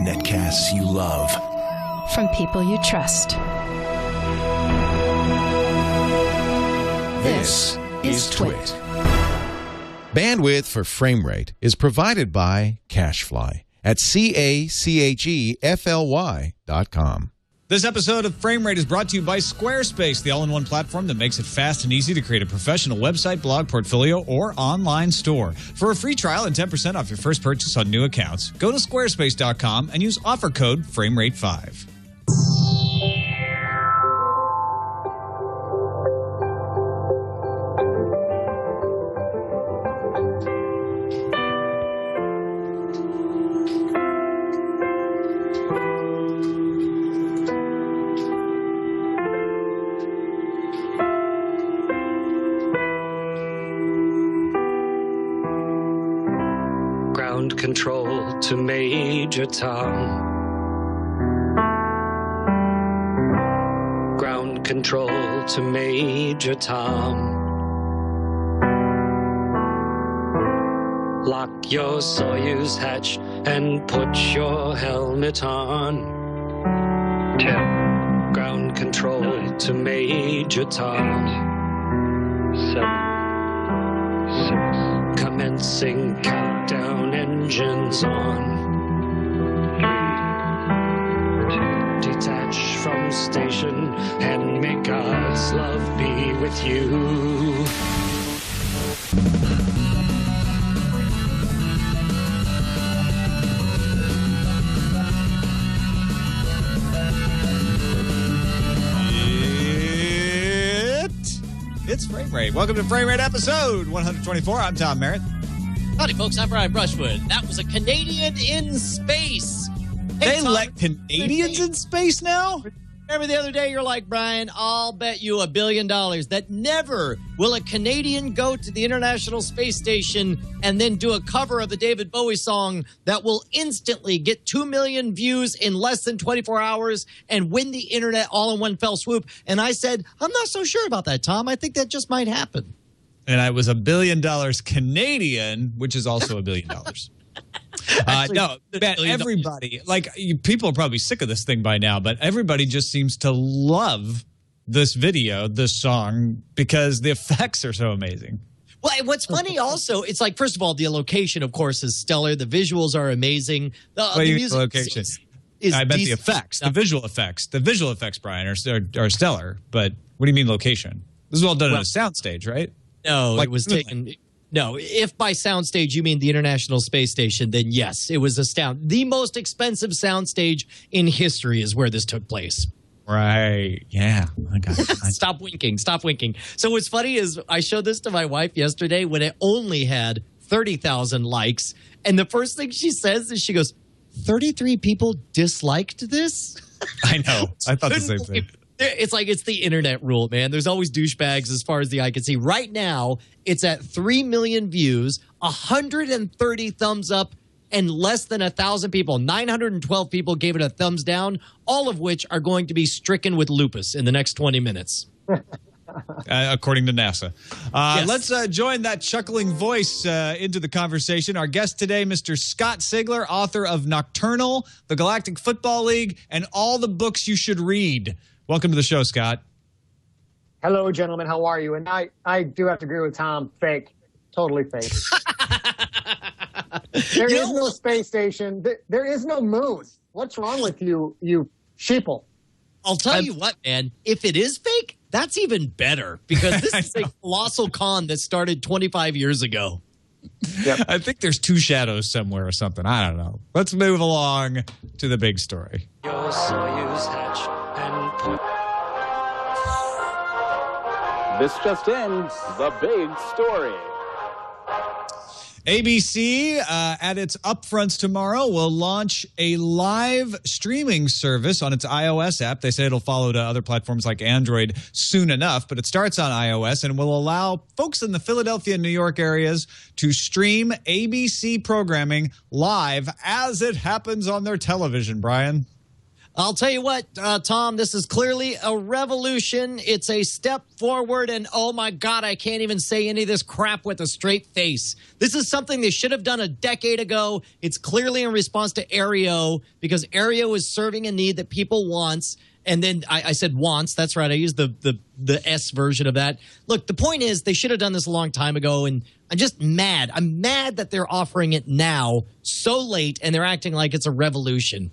Netcasts you love. From people you trust. This is Twit. Bandwidth for frame rate is provided by CacheFly at CACHEFLY.com. This episode of Frame Rate is brought to you by Squarespace, the all-in-one platform that makes it fast and easy to create a professional website, blog, portfolio, or online store. For a free trial and 10% off your first purchase on new accounts, go to squarespace.com and use offer code FrameRate5. Ground control to Major Tom. Ground control to Major Tom. Lock your Soyuz hatch and put your helmet on. 10. Ground control 9, to Major Tom. 7, 6. Commencing countdown, engines on. 3, 2. Detach from station and may God's love be with you. It's Frame Rate. Welcome to Frame Rate episode 124. I'm Tom Merritt. Howdy, folks. I'm Brian Brushwood. That was a Canadian in space. Hey, They Tom, let Canadians in space now? remember the other day you're like, Brian, I'll bet you $1 billion that never will a Canadian go to the International Space Station and then do a cover of the David Bowie song that will instantly get 2 million views in less than 24 hours and win the internet all in one fell swoop. And I said, I'm not so sure about that, Tom. I think that just might happen. And I was $1 billion Canadian, which is also $1 billion. No, man, everybody, people are probably sick of this thing by now, but everybody just seems to love this video, this song, because the effects are so amazing. Well, what's funny also, it's like, first of all, the location, of course, is stellar. The visuals are amazing. The music location. is I meant the decent. effects, the visual effects. The visual effects, Brian, are stellar. But what do you mean location? This is all done on a soundstage, right? No, it was taken. No, if by soundstage you mean the International Space Station, then yes, it was the most expensive soundstage in history is where this took place. Right. Yeah. I got it. Stop winking. Stop winking. So what's funny is I showed this to my wife yesterday when it only had 30,000 likes. And the first thing she says is she goes, 33 people disliked this? I know. I thought the same thing. It's like it's the internet rule, man. There's always douchebags as far as the eye can see. Right now, it's at 3 million views, 130 thumbs up, and less than 1,000 people. 912 people gave it a thumbs down, all of which are going to be stricken with lupus in the next 20 minutes. According to NASA. Yes. Let's join that chuckling voice into the conversation. Our guest today, Mr. Scott Sigler, author of Nocturnal, The Galactic Football League, and all the books you should read. Welcome to the show, Scott. Hello, gentlemen. How are you? And I do have to agree with Tom. Fake. Totally fake. There is no space station. There is no moon. What's wrong with you, you sheeple? I'll tell you what, man. If it is fake, that's even better because this is a colossal con that started 25 years ago. Yep. I think there's two shadows somewhere or something. I don't know. Let's move along to the big story. Your Soyuz hatch and put. This just in, the big story. ABC, at its upfronts tomorrow, will launch a live streaming service on its iOS app. They say it'll follow to other platforms like Android soon enough, but it starts on iOS and will allow folks in the Philadelphia and New York areas to stream ABC programming live as it happens on their television, Brian. I'll tell you what, Tom, this is clearly a revolution. It's a step forward, and oh my God, I can't even say any of this crap with a straight face. This is something they should have done a decade ago. It's clearly in response to Aereo, because Aereo is serving a need that people wants. And then I said wants. That's right. I used the S version of that. Look, the point is they should have done this a long time ago, and I'm just mad. I'm mad that they're offering it now so late, and they're acting like it's a revolution.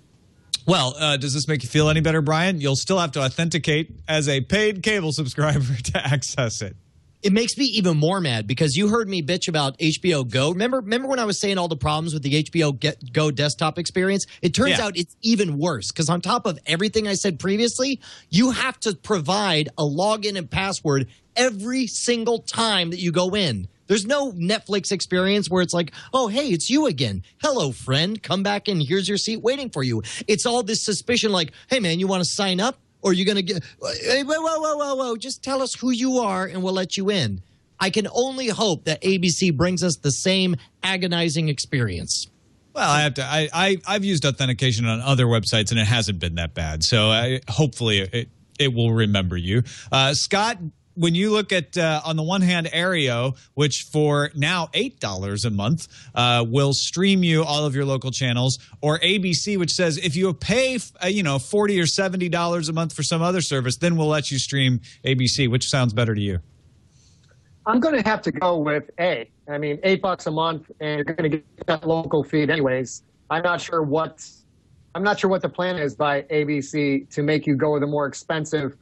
Well, does this make you feel any better, Brian? You'll still have to authenticate as a paid cable subscriber to access it. It makes me even more mad because you heard me bitch about HBO Go. Remember when I was saying all the problems with the HBO Go desktop experience? It turns out it's even worse because on top of everything I said previously, you have to provide a login and password every single time that you go in. There's no Netflix experience where it's like, oh, hey, it's you again. Hello, friend. Come back and here's your seat waiting for you. It's all this suspicion like, hey, man, you want to sign up? Or you're going to get, hey, whoa. Just tell us who you are and we'll let you in. I can only hope that ABC brings us the same agonizing experience. Well, I've used authentication on other websites and it hasn't been that bad. So hopefully it will remember you. Scott, when you look at, on the one hand, Aereo, which for now $8 a month will stream you all of your local channels, or ABC, which says if you pay $40 or $70 a month for some other service, then we'll let you stream ABC. Which sounds better to you? I'm going to have to go with A. I mean, $8 a month, and you're going to get that local feed anyways. I'm not sure what the plan is by ABC to make you go with a more expensive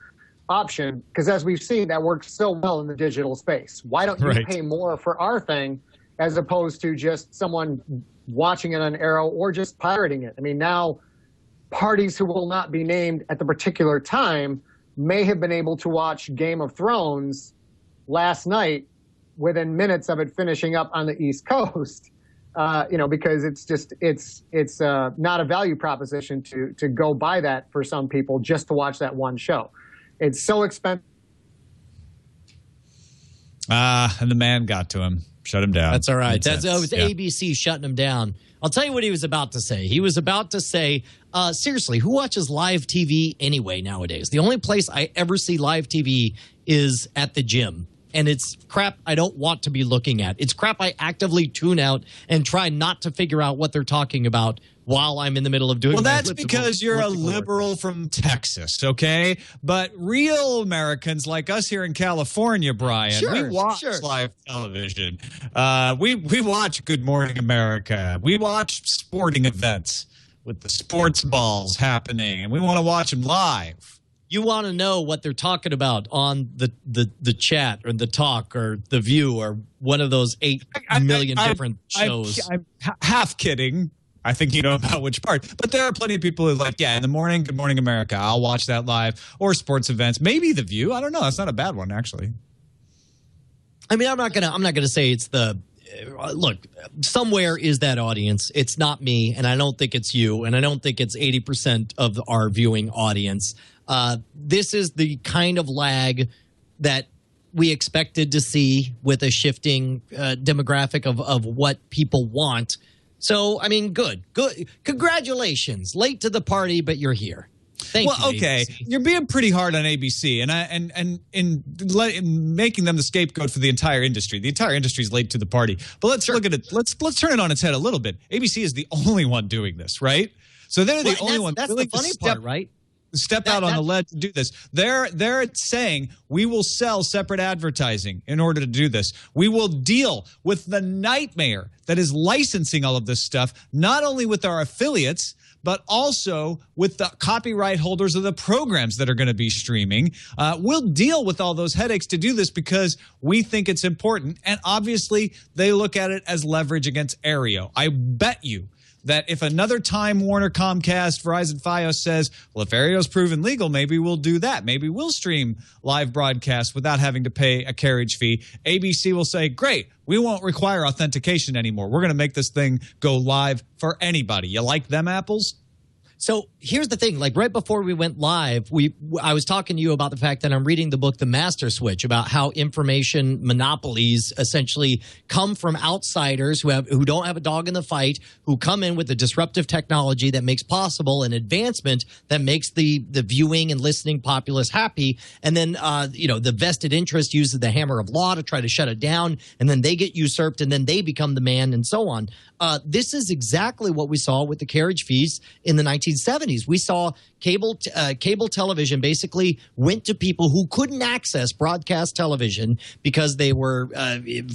option, because as we've seen, that works so well in the digital space. Why don't you pay more for our thing as opposed to just someone watching it on Aero or just pirating it? I mean, now parties who will not be named at the particular time may have been able to watch Game of Thrones last night within minutes of it finishing up on the East Coast, because it's not a value proposition to go buy that for some people just to watch that one show. It's so expensive. And the man got to him. Shut him down. That's all right. It was ABC shutting him down. I'll tell you what he was about to say. He was about to say, seriously, who watches live TV anyway nowadays? The only place I ever see live TV is at the gym. And it's crap I don't want to be looking at. It's crap I actively tune out and try not to figure out what they're talking about while I'm in the middle of doing. Well, that's because you're a liberal from Texas, okay? But real Americans like us here in California, Brian, we watch live television. We watch Good Morning America. We watch sporting events with the sports balls happening, and we want to watch them live. You want to know what they're talking about on the chat or the talk or the View or one of those 8 million different shows. I'm half kidding. I think you know about which part. But there are plenty of people who are like, in the morning, Good Morning America. I'll watch that live. Or sports events. Maybe The View. I don't know. That's not a bad one, actually. I mean, I'm not gonna say it's the look. Somewhere is that audience. It's not me, and I don't think it's you, and I don't think it's 80% of our viewing audience. This is the kind of lag that we expected to see with a shifting demographic of what people want. So, I mean, good. Congratulations. Late to the party, but you're here. Thank you. Well, okay. ABC. You're being pretty hard on ABC and in making them the scapegoat for the entire industry. The entire industry is late to the party. But let's look at it. Let's turn it on its head a little bit. ABC is the only one doing this, right? So they're the only one. That's the funny part, right? Step out on the ledge to do this. They're saying we will sell separate advertising in order to do this. We will deal with the nightmare that is licensing all of this stuff, not only with our affiliates, but also with the copyright holders of the programs that are going to be streaming. We'll deal with all those headaches to do this because we think it's important. And obviously, they look at it as leverage against Aereo. I bet you that if another Time Warner, Comcast, Verizon, Fios says, well, if Aereo's proven legal, maybe we'll do that. Maybe we'll stream live broadcasts without having to pay a carriage fee. ABC will say, great, we won't require authentication anymore. We're going to make this thing go live for anybody. You like them apples? So here's the thing, like right before we went live, I was talking to you about the fact that I'm reading the book, The Master Switch, about how information monopolies essentially come from outsiders who don't have a dog in the fight, who come in with the disruptive technology that makes possible an advancement that makes the viewing and listening populace happy. And then, the vested interest uses the hammer of law to try to shut it down. And then they get usurped and then they become the man and so on. This is exactly what we saw with the carriage fees in the 1970s. We saw cable television basically went to people who couldn't access broadcast television because they were,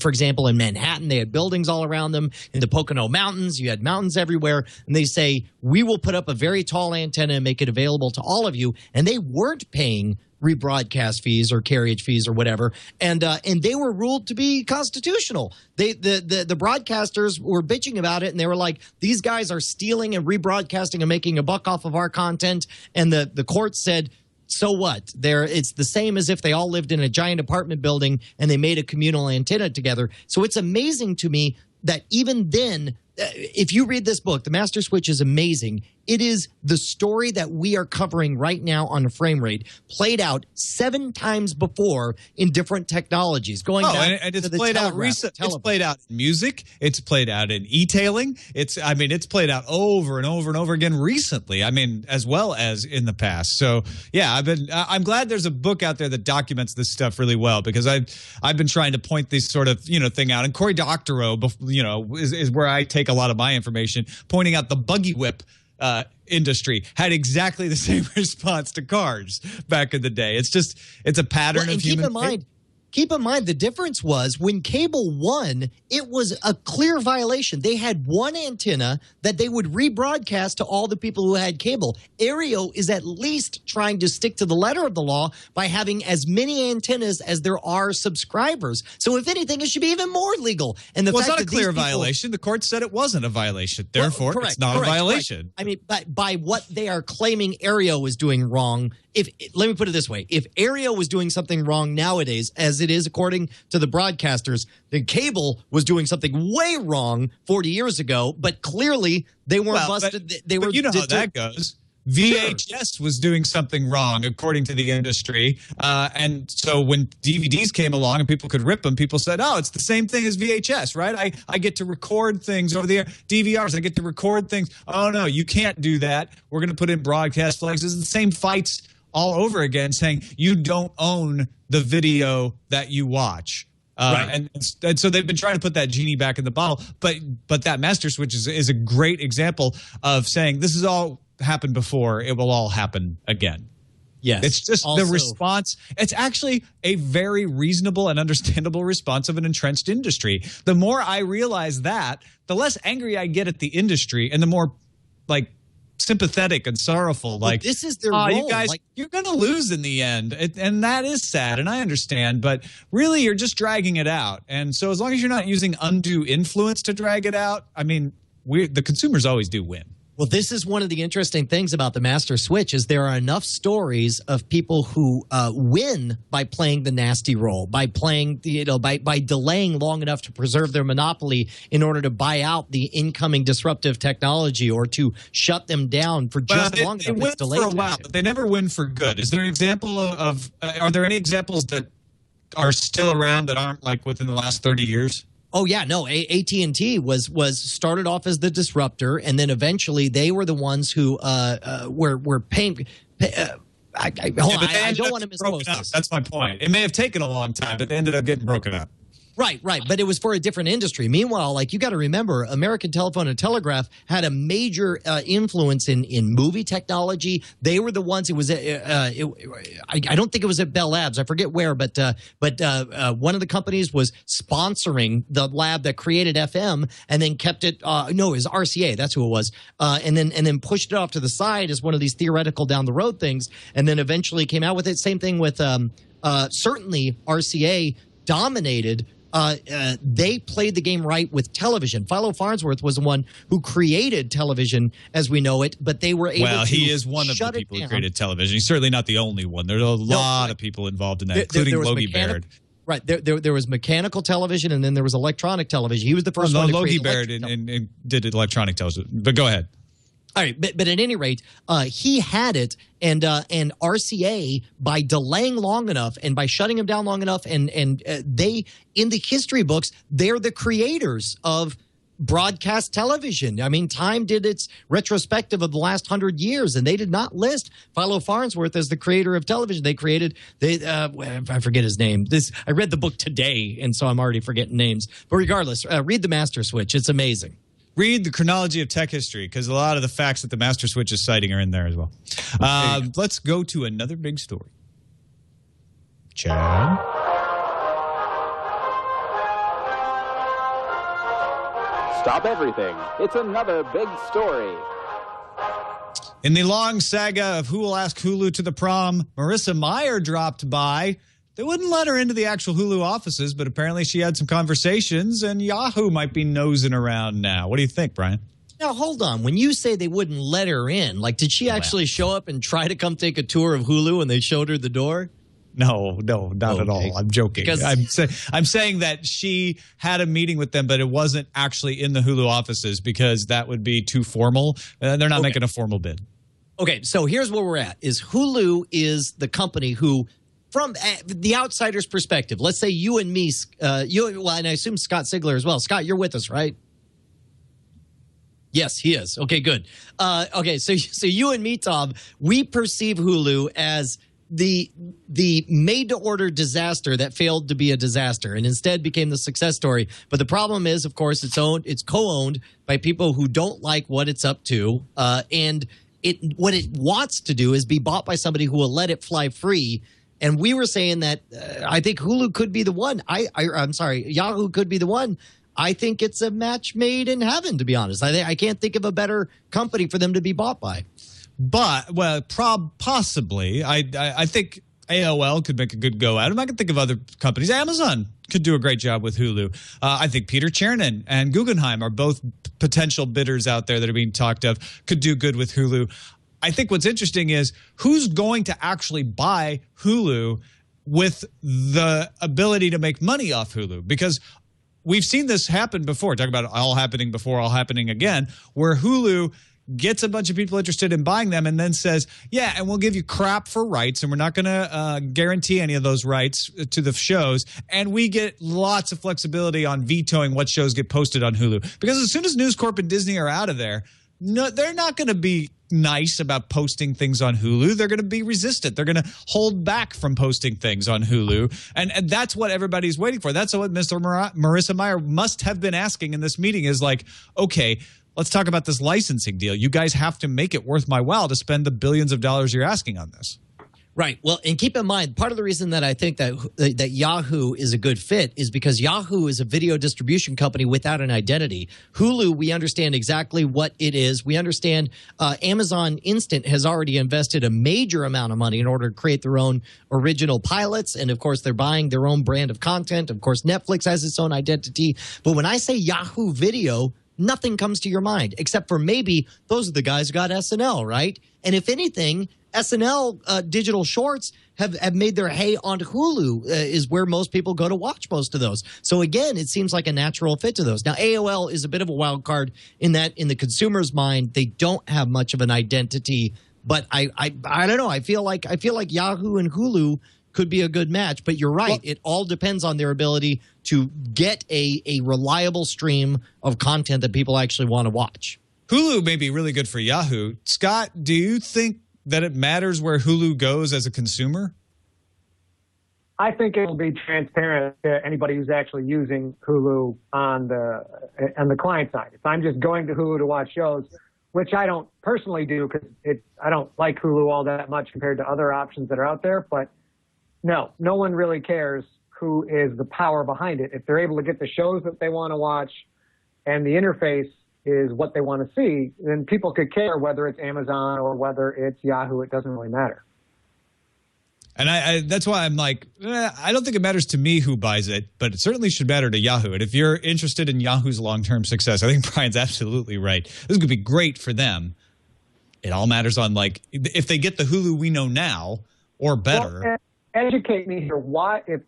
for example, in Manhattan, they had buildings all around them. In the Pocono Mountains, you had mountains everywhere. And they say, we will put up a very tall antenna and make it available to all of you. And they weren't paying rebroadcast fees or carriage fees or whatever, and they were ruled to be constitutional. The broadcasters were bitching about it, and they were like, these guys are stealing and rebroadcasting and making a buck off of our content. And the court said, so what? It's the same as if they all lived in a giant apartment building and they made a communal antenna together. So it's amazing to me that even then, if you read this book, The Master Switch is amazing. It is the story that we are covering right now on Frame Rate, played out 7 times before in different technologies. Going back and to it's the played out telegraph, It's played out in music. It's played out in e-tailing. It's played out over and over and over again recently. I mean, as well as in the past. So yeah, I'm glad there's a book out there that documents this stuff really well, because I've been trying to point this sort of thing out. And Cory Doctorow, is where I take a lot of my information, pointing out the buggy whip industry had exactly the same response to cars back in the day. It's a pattern of human. Keep in mind, the difference was when cable won, it was a clear violation. They had one antenna that they would rebroadcast to all the people who had cable. Aereo is at least trying to stick to the letter of the law by having as many antennas as there are subscribers. So if anything, it should be even more legal. And it's not a clear violation. The court said it wasn't a violation. Therefore, it's not a violation. Correct. I mean, by what they are claiming Aereo is doing wrong, let me put it this way. If Aereo was doing something wrong nowadays, as it is according to the broadcasters, then cable was doing something way wrong 40 years ago, but clearly they weren't busted. But you know how that goes. VHS was doing something wrong, according to the industry. And so when DVDs came along and people could rip them, people said, oh, it's the same thing as VHS, right? I get to record things over the air. DVRs, I get to record things. Oh, no, you can't do that. We're going to put in broadcast flags. It's the same fights all over again, saying you don't own the video that you watch. Right. And so they've been trying to put that genie back in the bottle. But that Master Switch is a great example of saying this has all happened before. It will all happen again. Yes. It's just the response. It's actually a very reasonable and understandable response of an entrenched industry. The more I realize that, the less angry I get at the industry and the more sympathetic and sorrowful. This is their role. You guys, you're going to lose in the end. And that is sad, and I understand. But really, you're just dragging it out. And so as long as you're not using undue influence to drag it out, I mean, the consumers always do win. Well, this is one of the interesting things about the Master Switch is there are enough stories of people who win by playing the nasty role, by playing by delaying long enough to preserve their monopoly in order to buy out the incoming disruptive technology or to shut them down for just long enough. They win for a while, but they never win for good. Is there an example of are there any examples that are still around that aren't within the last 30 years? Oh yeah, no. AT&T was started off as the disruptor, and then eventually they were the ones who were paying. I don't want to misquote this. That's my point. It may have taken a long time, but they ended up getting broken up. Right. But it was for a different industry. Meanwhile, you got to remember, American Telephone and Telegraph had a major influence in movie technology. They were the ones. It was. I don't think it was at Bell Labs. I forget where, but one of the companies was sponsoring the lab that created FM, and then kept it. No, it was RCA. That's who it was. And then pushed it off to the side as one of these theoretical down the road things, and then eventually came out with it. Same thing with certainly RCA dominated. They played the game right with television. Philo Farnsworth was the one who created television as we know it, but they were able to Well, he is one of the people who created television. He's certainly not the only one. There's a lot of people involved in that, including Logie Baird. Right. There was mechanical television, and then there was electronic television. He was the first one to Logie create Baird and did electronic television. But go ahead. All right, but at any rate, he had it, and RCA, by delaying long enough and by shutting him down long enough, and they, in the history books, they're the creators of broadcast television. I mean, Time did its retrospective of the last 100 years, and they did not list Philo Farnsworth as the creator of television. They created, I forget his name. I read the book today, and so I'm already forgetting names. But regardless, read The Master Switch. It's amazing. Read the chronology of tech history, because a lot of the facts that the Master Switch is citing are in there as well. Let's go to another big story. Chad? Stop everything. It's another big story. In the long saga of Who Will Ask Hulu to the Prom, Marissa Mayer dropped by. They wouldn't let her into the actual Hulu offices, but apparently she had some conversations, and Yahoo might be nosing around now. What do you think, Brian? Now, hold on. When you say they wouldn't let her in, like, did she actually show up and try to come take a tour of Hulu and they showed her the door? No, not at all. I'm joking. I'm saying that she had a meeting with them, but it wasn't actually in the Hulu offices because that would be too formal. They're not making a formal bid. Okay, so here's where we're at. Is Hulu is the company who, from the outsider's perspective, let's say you and me, and I assume Scott Sigler as well. Scott, you're with us, right? Yes, he is. Okay, good. Okay, so you and me, Tom, we perceive Hulu as the made-to-order disaster that failed to be a disaster and instead became the success story. But the problem is, of course, it's co-owned by people who don't like what it's up to, and what it wants to do is be bought by somebody who will let it fly free. And we were saying that I think Hulu could be the one. I'm sorry, Yahoo could be the one. I think it's a match made in heaven, to be honest. I can't think of a better company for them to be bought by. But, well, possibly. I think AOL could make a good go at it. I can think of other companies. Amazon could do a great job with Hulu. I think Peter Chernin and Guggenheim are both potential bidders out there that are being talked of, could do good with Hulu. I think what's interesting is who's going to actually buy Hulu with the ability to make money off Hulu? Because we've seen this happen before. Talk about all happening before, all happening again, where Hulu gets a bunch of people interested in buying them and then says, yeah, and we'll give you crap for rights, and we're not going to guarantee any of those rights to the shows, and we get lots of flexibility on vetoing what shows get posted on Hulu. Because as soon as News Corp and Disney are out of there, no, they're not going to be nice about posting things on Hulu. They're going to be resistant. They're going to hold back from posting things on Hulu. And that's what everybody's waiting for. That's what Mr. Marissa Mayer must have been asking in this meeting is like, okay, let's talk about this licensing deal. You guys have to make it worth my while to spend the billions of dollars you're asking on this. Right. Well, and keep in mind, part of the reason that I think that Yahoo is a good fit is because Yahoo is a video distribution company without an identity. Hulu, we understand exactly what it is. We understand Amazon Instant has already invested a major amount of money in order to create their own original pilots. And, of course, they're buying their own brand of content. Of course, Netflix has its own identity. But when I say Yahoo Video, nothing comes to your mind except for maybe those are the guys who got SNL, right? And if anything, SNL digital shorts have made their hay on Hulu is where most people go to watch most of those. So again, it seems like a natural fit to those. Now, AOL is a bit of a wild card in that in the consumer's mind, they don't have much of an identity. But I don't know. I feel like Yahoo and Hulu could be a good match. But you're right. Well, it all depends on their ability to get a reliable stream of content that people actually want to watch. Hulu may be really good for Yahoo. Scott, do you think that it matters where Hulu goes as a consumer? I think it will be transparent to anybody who's actually using Hulu on the client side. If I'm just going to Hulu to watch shows, which I don't personally do because I don't like Hulu all that much compared to other options that are out there, but no one really cares who is the power behind it. If they're able to get the shows that they want to watch and the interface is what they want to see, then people could care whether it's Amazon or whether it's Yahoo. It doesn't really matter. And I that's why I'm like, I don't think it matters to me who buys it, but it certainly should matter to Yahoo. And if you're interested in Yahoo's long-term success, I think Brian's absolutely right. This could be great for them. It all matters on, like, if they get the Hulu we know now or better. Well, educate me here. Why, if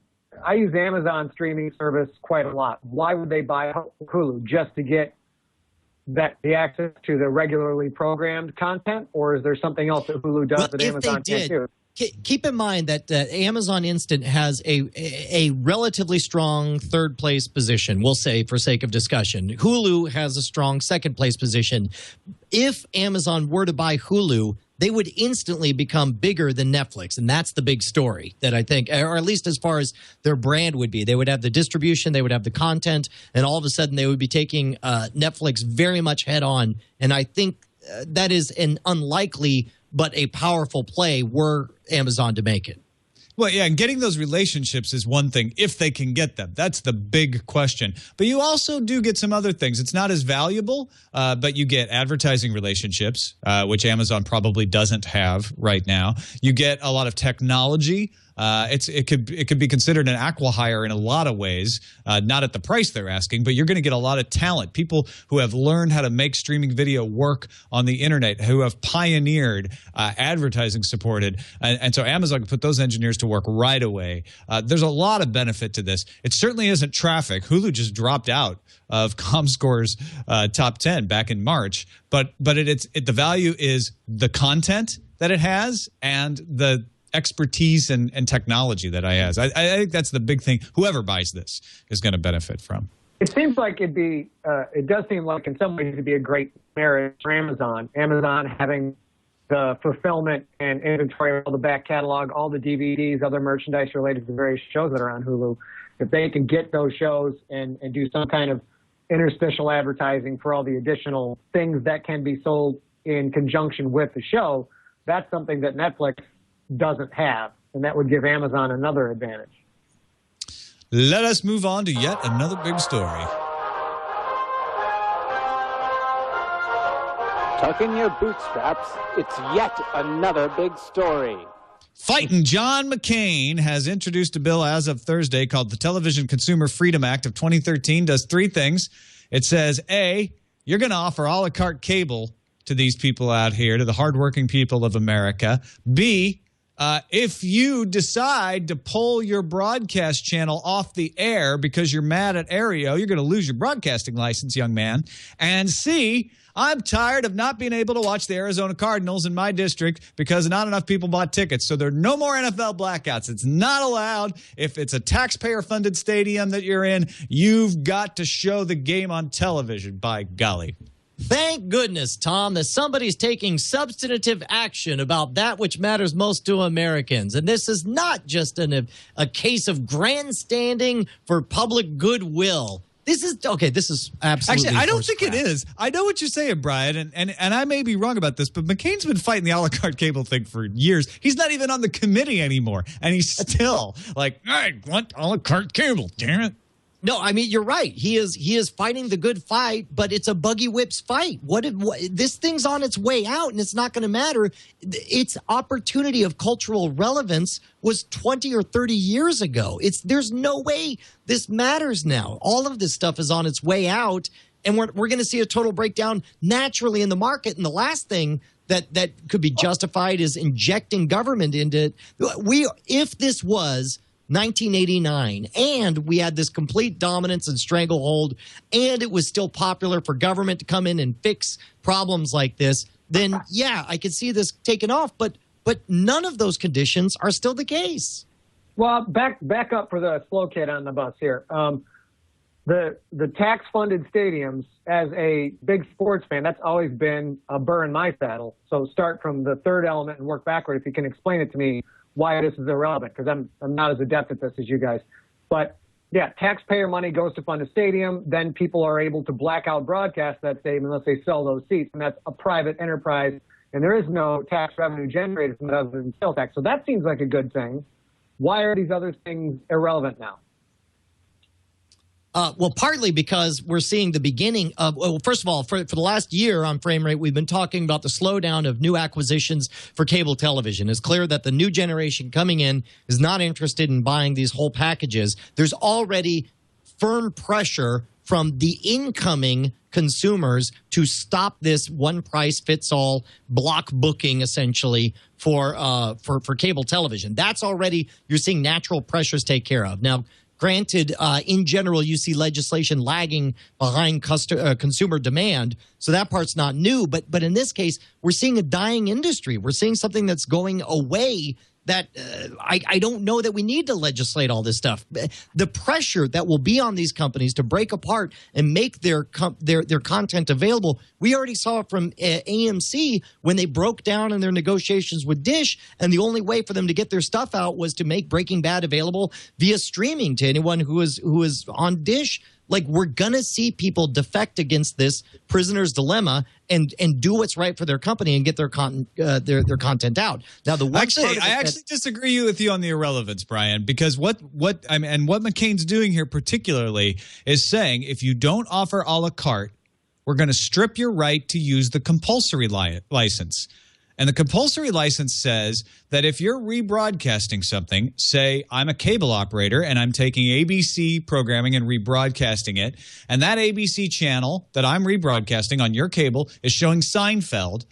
I use Amazon streaming service quite a lot, why would they buy Hulu? Just to get the access to the regularly programmed content, or is there something else that Hulu does that Amazon can't do? Keep in mind that Amazon Instant has a relatively strong third place position, we'll say for sake of discussion. Hulu has a strong second place position. If Amazon were to buy Hulu, they would instantly become bigger than Netflix. And that's the big story that I think, or at least as far as their brand would be. They would have the distribution, they would have the content, and all of a sudden they would be taking Netflix very much head on. And I think that is an unlikely but a powerful play were Amazon to make it. Well, yeah, and getting those relationships is one thing, if they can get them. That's the big question. But you also do get some other things. It's not as valuable, but you get advertising relationships, which Amazon probably doesn't have right now. You get a lot of technology. It could be considered an acqui-hire in a lot of ways, not at the price they're asking, but you're going to get a lot of talent, people who have learned how to make streaming video work on the internet, who have pioneered advertising supported, and so Amazon can put those engineers to work right away. There's a lot of benefit to this. It certainly isn't traffic. Hulu just dropped out of ComScore's top 10 back in March, but the value is the content that it has and the expertise and technology that I has. I think that's the big thing. Whoever buys this is going to benefit from. It seems like it does seem like in some ways it'd be a great marriage for Amazon. Amazon having the fulfillment and inventory, all the back catalog, all the DVDs, other merchandise related to various shows that are on Hulu. If they can get those shows and do some kind of interstitial advertising for all the additional things that can be sold in conjunction with the show, that's something that Netflix doesn't have, and that would give Amazon another advantage. Let us move on to yet another big story. Tuck in your bootstraps. It's yet another big story. Fighting John McCain has introduced a bill as of Thursday called the Television Consumer Freedom Act of 2013. Does three things. It says, A, you're going to offer a la carte cable to these people out here, to the hardworking people of America. B, if you decide to pull your broadcast channel off the air because you're mad at Aereo, you're going to lose your broadcasting license, young man. And C, I'm tired of not being able to watch the Arizona Cardinals in my district because not enough people bought tickets. So there are no more NFL blackouts. It's not allowed. If it's a taxpayer-funded stadium that you're in, you've got to show the game on television, by golly. Thank goodness, Tom, that somebody's taking substantive action about that which matters most to Americans. And this is not just a case of grandstanding for public goodwill. This is absolutely. Actually, I don't think it is. I know what you're saying, Brian, and I may be wrong about this, but McCain's been fighting the a la carte cable thing for years. He's not even on the committee anymore, and he's still like, I want a la carte cable, damn it. No, I mean, you're right. He is fighting the good fight, but it's a buggy whips fight. This thing's on its way out, and it's not going to matter. Its opportunity of cultural relevance was 20 or 30 years ago. There's no way this matters now. All of this stuff is on its way out, and we're going to see a total breakdown naturally in the market. And the last thing that could be justified is injecting government into it. If this was 1989, and we had this complete dominance and stranglehold, and it was still popular for government to come in and fix problems like this, then yeah, I could see this taking off. But none of those conditions are still the case. Well, back up for the slow kid on the bus here. The tax-funded stadiums, as a big sports fan, that's always been a burr in my saddle. So start from the third element and work backward. If you can explain it to me, why this is irrelevant, because I'm not as adept at this as you guys. But yeah, taxpayer money goes to fund a stadium, then people are able to black out broadcast that stadium unless they sell those seats, and that's a private enterprise, and there is no tax revenue generated from it other than sales tax. So that seems like a good thing. Why are these other things irrelevant now? Well, partly because we're seeing the beginning of, well, first of all, for the last year on Frame Rate, we've been talking about the slowdown of new acquisitions for cable television. It's clear that the new generation coming in is not interested in buying these whole packages. There's already firm pressure from the incoming consumers to stop this one-price-fits-all block booking, essentially, for cable television. That's already, you're seeing natural pressures take care of. Now, Granted, in general, you see legislation lagging behind consumer demand, so that part's not new. But in this case, we're seeing a dying industry. We're seeing something that's going away that I don't know that we need to legislate all this stuff. The pressure that will be on these companies to break apart and make their content available, we already saw it from AMC when they broke down in their negotiations with Dish, and the only way for them to get their stuff out was to make Breaking Bad available via streaming to anyone who is on Dish. Like, we're gonna see people defect against this prisoner's dilemma and do what's right for their company and get their content out. Now, I actually disagree with you on the irrelevance, Brian, because what McCain's doing here particularly is saying if you don't offer a la carte, we're going to strip your right to use the compulsory license. And the compulsory license says that if you're rebroadcasting something, say I'm a cable operator and I'm taking ABC programming and rebroadcasting it, and that ABC channel that I'm rebroadcasting on your cable is showing Seinfeld,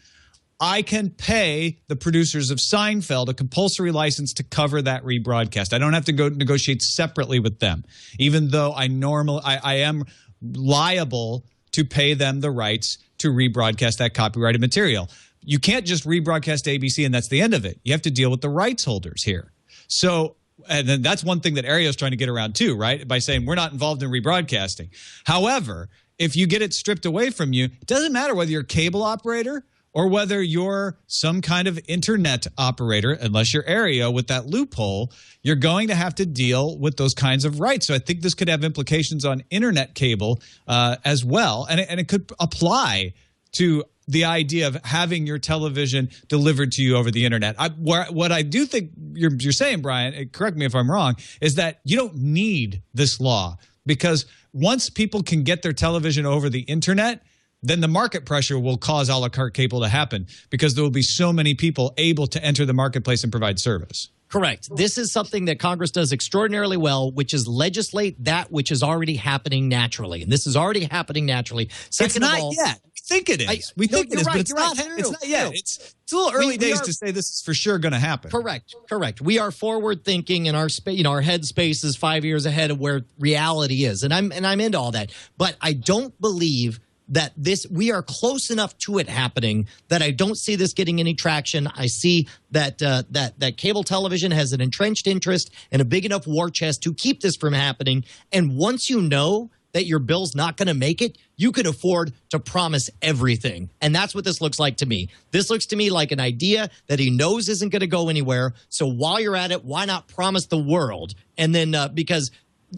I can pay the producers of Seinfeld a compulsory license to cover that rebroadcast. I don't have to go negotiate separately with them, even though I am liable to pay them the rights to rebroadcast that copyrighted material. You can't just rebroadcast ABC and that's the end of it. You have to deal with the rights holders here. So, and then that's one thing that Areo's trying to get around too, right? By saying we're not involved in rebroadcasting. However, if you get it stripped away from you, it doesn't matter whether you're a cable operator or whether you're some kind of internet operator, unless you're Aereo with that loophole, you're going to have to deal with those kinds of rights. So I think this could have implications on internet cable as well. And it could apply to the idea of having your television delivered to you over the internet. What I do think you're saying, Brian, correct me if I'm wrong, is that you don't need this law, because once people can get their television over the internet, then the market pressure will cause a la carte cable to happen, because there will be so many people able to enter the marketplace and provide service. Correct. This is something that Congress does extraordinarily well, which is legislate that which is already happening naturally. And this is already happeing naturally. Second of all, yet. We think it is. We think it is, but it's not yet. It's a little early days to say this is for sure going to happen. Correct. We are forward thinking, and our headspace is 5 years ahead of where reality is. And I'm into all that. But I don't believe that we are close enough to it happening that I don't see this getting any traction. I see that that cable television has an entrenched interest and a big enough war chest to keep this from happening. And once you know that your bill's not going to make it, you can afford to promise everything. And that's what this looks like to me. This looks to me like an idea that he knows isn't going to go anywhere. So while you're at it, why not promise the world? And then because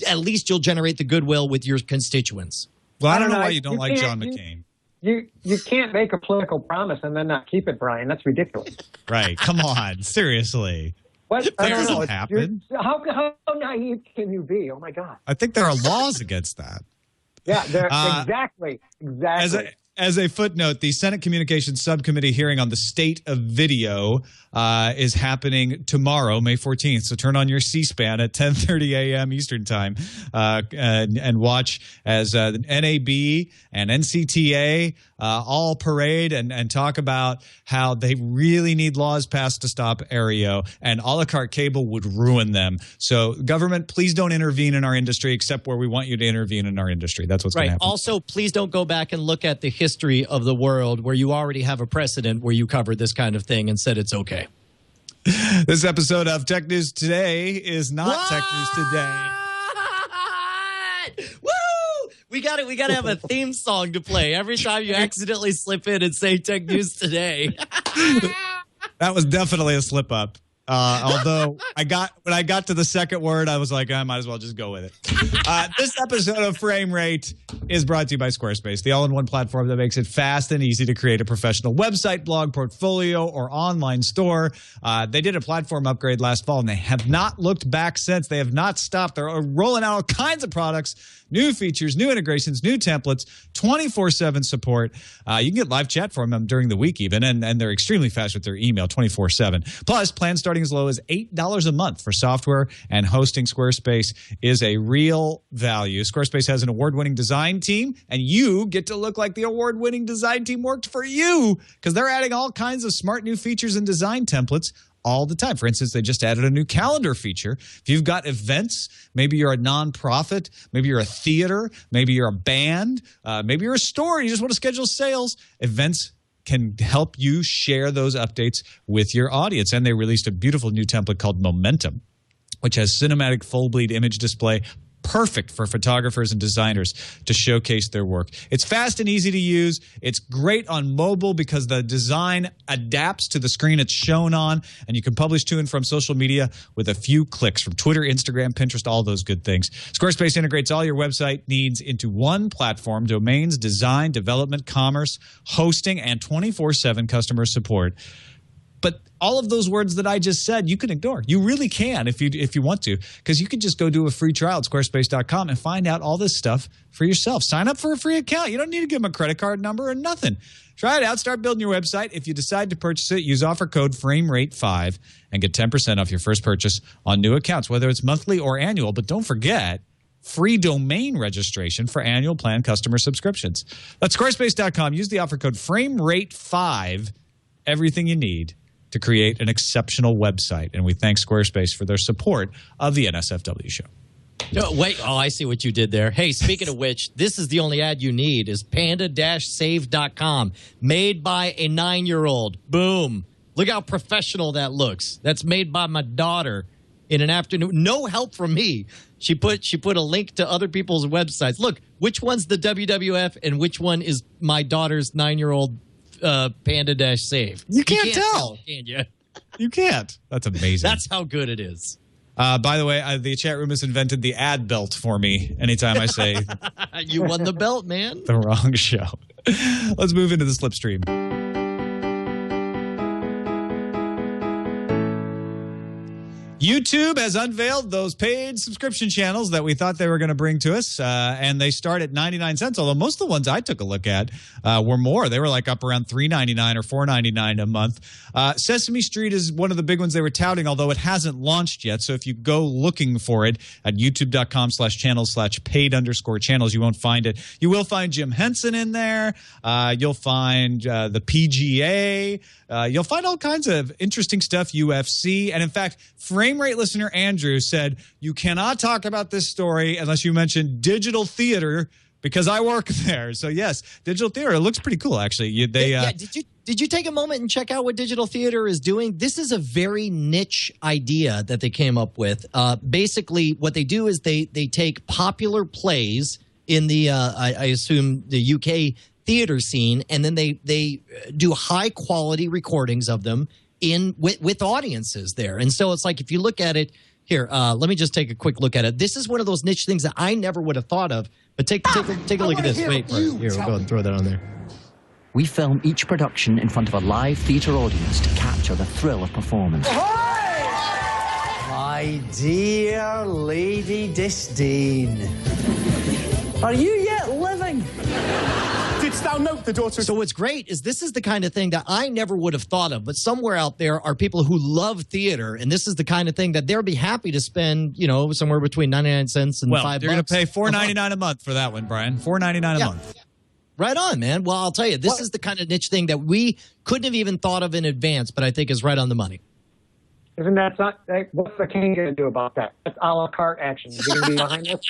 at least you'll generate the goodwill with your constituents. Well, I don't know why you don't like John McCain. You can't make a political promise and then not keep it, Brian. That's ridiculous. Right. Come on. Seriously. What? That doesn't happen. How naive can you be? Oh, my God. I think there are laws against that. Yeah, exactly. As a footnote, the Senate Communications Subcommittee hearing on the state of video is happening tomorrow, May 14th. So turn on your C-SPAN at 10:30 a.m. Eastern Time and watch as NAB and NCTA all parade and talk about how they really need laws passed to stop Aereo, and a la carte cable would ruin them. So government, please don't intervene in our industry except where we want you to intervene in our industry. That's what's going to happen. Also, please don't go back and look at the history of the world where you already have a precedent where you covered this kind of thing and said it's okay. This episode of Tech News Today is not Tech News Today. Woo! We got to have a theme song to play every time you accidentally slip in and say Tech News Today. That was definitely a slip up. Although when I got to the second word, I was like, I might as well just go with it. This episode of Frame Rate is brought to you by Squarespace, the all-in-one platform that makes it fast and easy to create a professional website, blog, portfolio, or online store. They did a platform upgrade last fall, and they have not looked back since. They have not stopped. They're rolling out all kinds of products, new features, new integrations, new templates, 24/7 support. You can get live chat from them during the week even, and they're extremely fast with their email 24/7. Plus, plans starting as low as $8 a month for software and hosting. Squarespace is a real value. Squarespace has an award-winning design team, and you get to look like the award-winning design team worked for you, because they're adding all kinds of smart new features and design templates all the time. For instance, they just added a new calendar feature. If you've got events, maybe you're a nonprofit, maybe you're a theater, maybe you're a band, maybe you're a store and you just want to schedule sales, events can help you share those updates with your audience. And they released a beautiful new template called Momentum, which has cinematic full bleed image display, perfect for photographers and designers to showcase their work. It's fast and easy to use. It's great on mobile because the design adapts to the screen it's shown on, and you can publish to and from social media with a few clicks from Twitter, Instagram, Pinterest, all those good things. Squarespace integrates all your website needs into one platform: domains, design, development, commerce, hosting, and 24/7 customer support. But all of those words that I just said, you can ignore. You really can if you want to, because you can just go do a free trial at squarespace.com and find out all this stuff for yourself. Sign up for a free account. You don't need to give them a credit card number or nothing. Try it out. Start building your website. If you decide to purchase it, use offer code FRAMERATE5 and get 10% off your first purchase on new accounts, whether it's monthly or annual. But don't forget, free domain registration for annual plan customer subscriptions. That's squarespace.com. Use the offer code FRAMERATE5. Everything you need to create an exceptional website. And we thank Squarespace for their support of the NSFW show. No, wait. Oh, I see what you did there. Hey, speaking of which, this is the only ad you need is panda-save.com, made by a 9-year-old. Boom. Look how professional that looks. That's made by my daughter in an afternoon. No help from me. She put a link to other people's websites. Look, which one's the WWF and which one is my daughter's 9-year-old panda-save. You can't tell. Can you? You can't. That's amazing. That's how good it is. By the way, the chat room has invented the ad belt for me anytime I say you won the belt, man. The wrong show. Let's move into the slipstream. YouTube has unveiled those paid subscription channels that we thought they were going to bring to us, and they start at 99 cents, although most of the ones I took a look at were more. They were like up around $3.99 or $4.99 a month. Sesame Street is one of the big ones they were touting, although it hasn't launched yet, so if you go looking for it at youtube.com/channels/paid_channels, you won't find it. You will find Jim Henson in there. You'll find the PGA. You'll find all kinds of interesting stuff, UFC, and in fact, Frame Rate listener Andrew said, you cannot talk about this story unless you mention digital theater because I work there. So yes, digital theater, it looks pretty cool actually. Did you take a moment and check out what digital theater is doing? This is a very niche idea that they came up with. Basically, what they do is they take popular plays in the, I assume, the UK theater scene, and then they do high-quality recordings of them with audiences there. And so it's like, if you look at it here, let me just take a quick look at it. This is one of those niche things that I never would have thought of. But take a look at this. Wait, here, we'll go ahead and throw that on there. We film each production in front of a live theatre audience to capture the thrill of performance. My dear Lady Disdain, are you yet living? Didst thou note the daughter? So what's great is this is the kind of thing that I never would have thought of, but somewhere out there are people who love theater, and this is the kind of thing that they'll be happy to spend, somewhere between 99 cents and $5. Well, you're going to pay $4.99 a month for that one, Brian. $4.99 a month. Right on, man. Well, I'll tell you, this is the kind of niche thing that we couldn't have even thought of in advance, but I think is right on the money. Isn't that what's the king going to do about that? That's a la carte action. Is he going to be behind this?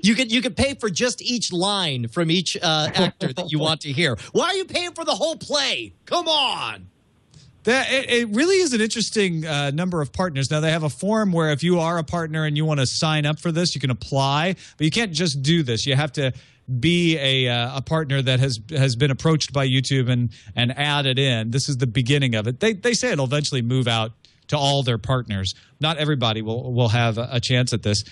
You could pay for just each line from each actor that you want to hear. Why are you paying for the whole play? Come on. It really is an interesting number of partners. Now, they have a form where if you are a partner and you want to sign up for this, you can apply. But you can't just do this. You have to be a partner that has been approached by YouTube and added in. This is the beginning of it. They say it'll eventually move out to all their partners. Not everybody will have a chance at this.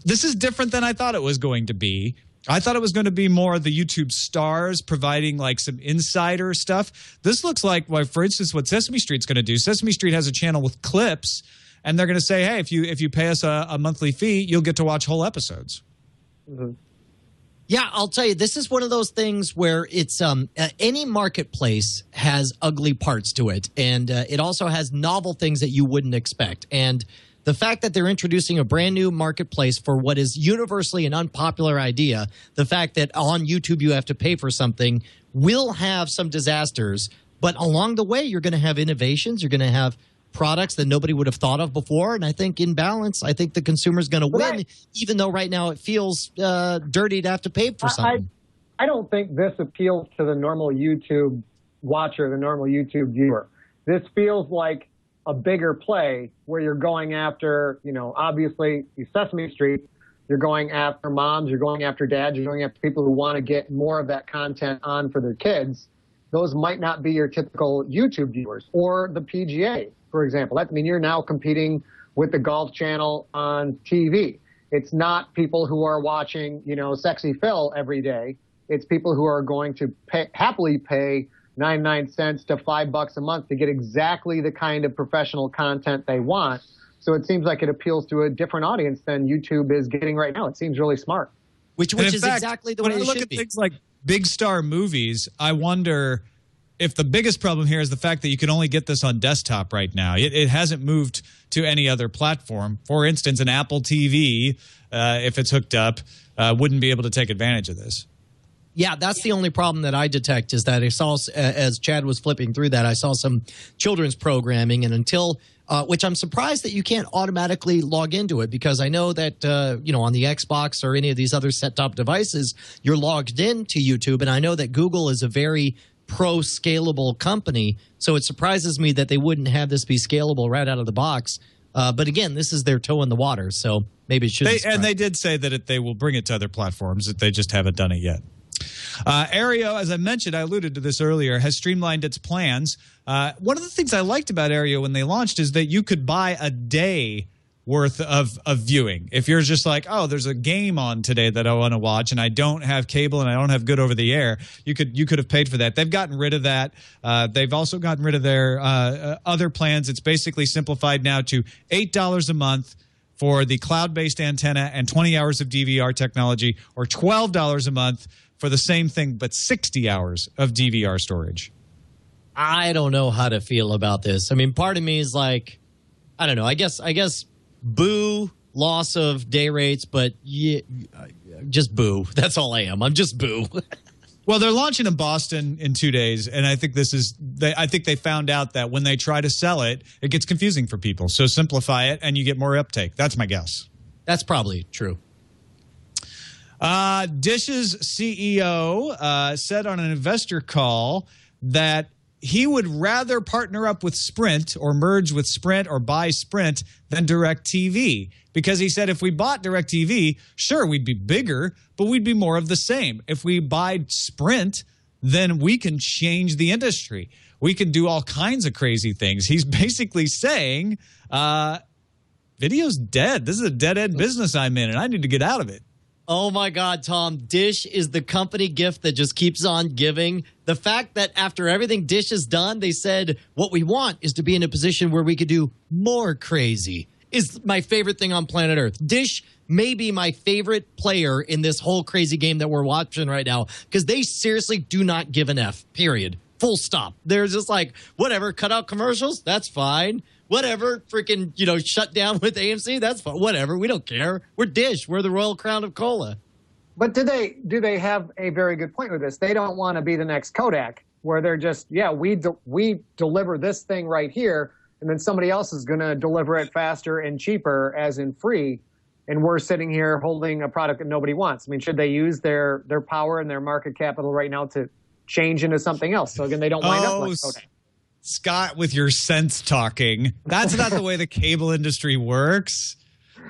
This is different than I thought it was going to be. I thought it was going to be more the YouTube stars providing like some insider stuff. This looks like, for instance, what Sesame Street's going to do. Sesame Street has a channel with clips, and they're going to say, hey, if you pay us a monthly fee, you'll get to watch whole episodes. Mm-hmm. Yeah, I'll tell you, this is one of those things where it's any marketplace has ugly parts to it, and it also has novel things that you wouldn't expect. And the fact that they're introducing a brand new marketplace for what is universally an unpopular idea, the fact that on YouTube you have to pay for something, will have some disasters. But along the way, you're going to have innovations. You're going to have products that nobody would have thought of before. And I think in balance, I think the consumer's going to win, even though right now it feels dirty to have to pay for something. I don't think this appeals to the normal YouTube watcher, the normal YouTube viewer. This feels like a bigger play where you're going after, obviously Sesame Street. You're going after moms, you're going after dads, you're going after people who want to get more of that content on for their kids. Those might not be your typical YouTube viewers or the PGA, for example. You're now competing with the Golf Channel on TV. It's not people who are watching, Sexy Phil every day. It's people who are going to happily pay 99 cents to $5 a month to get exactly the kind of professional content they want. So it seems like it appeals to a different audience than YouTube is getting right now. It seems really smart. Which is fact, exactly the way it should be. When I look at things like big star movies, I wonder if the biggest problem here is the fact that you can only get this on desktop right now. It hasn't moved to any other platform. For instance, an Apple TV, if it's hooked up, wouldn't be able to take advantage of this. Yeah, that's the only problem that I detect is that I saw, as Chad was flipping through that, I saw some children's programming, and until, which I'm surprised that you can't automatically log into it, because I know that, on the Xbox or any of these other set-top devices, you're logged into YouTube, and I know that Google is a very pro-scalable company, so it surprises me that they wouldn't have this be scalable right out of the box. But again, this is their toe in the water, so maybe it shouldn't. And they did say that they will bring it to other platforms, that they just haven't done it yet. Aereo, as I mentioned, I alluded to this earlier, has streamlined its plans. One of the things I liked about Aereo when they launched is that you could buy a day worth of viewing. If you're just like, oh, there's a game on today that I want to watch and I don't have cable and I don't have good over the air, you could have paid for that. They've gotten rid of that. They've also gotten rid of their other plans. It's basically simplified now to $8 a month for the cloud-based antenna and 20 hours of DVR technology, or $12 a month for the same thing, but 60 hours of DVR storage. I don't know how to feel about this. I mean, part of me is like, I don't know. I guess boo loss of day rates, but yeah, just boo. That's all I am. I'm just boo. Well, they're launching in Boston in 2 days, and I think I think they found out that when they try to sell it, it gets confusing for people. So simplify it, and you get more uptake. That's my guess. That's probably true. Dish's CEO said on an investor call that he would rather partner up with Sprint or merge with Sprint or buy Sprint than DirecTV, because he said if we bought DirecTV, sure, we'd be bigger, but we'd be more of the same. If we buy Sprint, then we can change the industry. We can do all kinds of crazy things. He's basically saying video's dead. This is a dead-end business I'm in, and I need to get out of it. Oh, my God, Tom. Dish is the company gift that just keeps on giving. The fact that after everything Dish has done, they said, what we want is to be in a position where we could do more crazy, is my favorite thing on planet Earth. Dish may be my favorite player in this whole crazy game that we're watching right now, because they seriously do not give an F, period. Full stop. They're just like, whatever, cut out commercials, that's fine. Whatever, freaking, shut down with AMC, that's fine. Whatever, we don't care. We're Dish. We're the Royal Crown of Cola. But do they have a very good point with this? They don't want to be the next Kodak, where they're just, we deliver this thing right here, and then somebody else is going to deliver it faster and cheaper, as in free, and we're sitting here holding a product that nobody wants. I mean, should they use their power and their market capital right now to change into something else? So again, they don't wind up like Kodak. Scott, with your sense talking, that's not the way the cable industry works.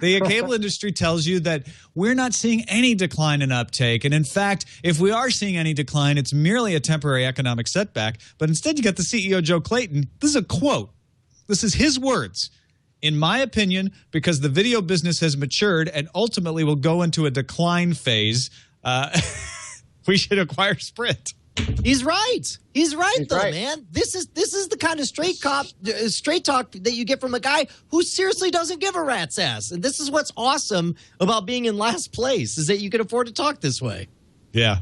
The cable industry tells you that we're not seeing any decline in uptake. And in fact, if we are seeing any decline, it's merely a temporary economic setback. But instead, you got the CEO, Joe Clayton. This is a quote. This is his words. In my opinion, because the video business has matured and ultimately will go into a decline phase, we should acquire Sprint. He's right. He's right, man. This is the kind of straight talk that you get from a guy who seriously doesn't give a rat's ass. And this is what's awesome about being in last place, is that you can afford to talk this way. Yeah.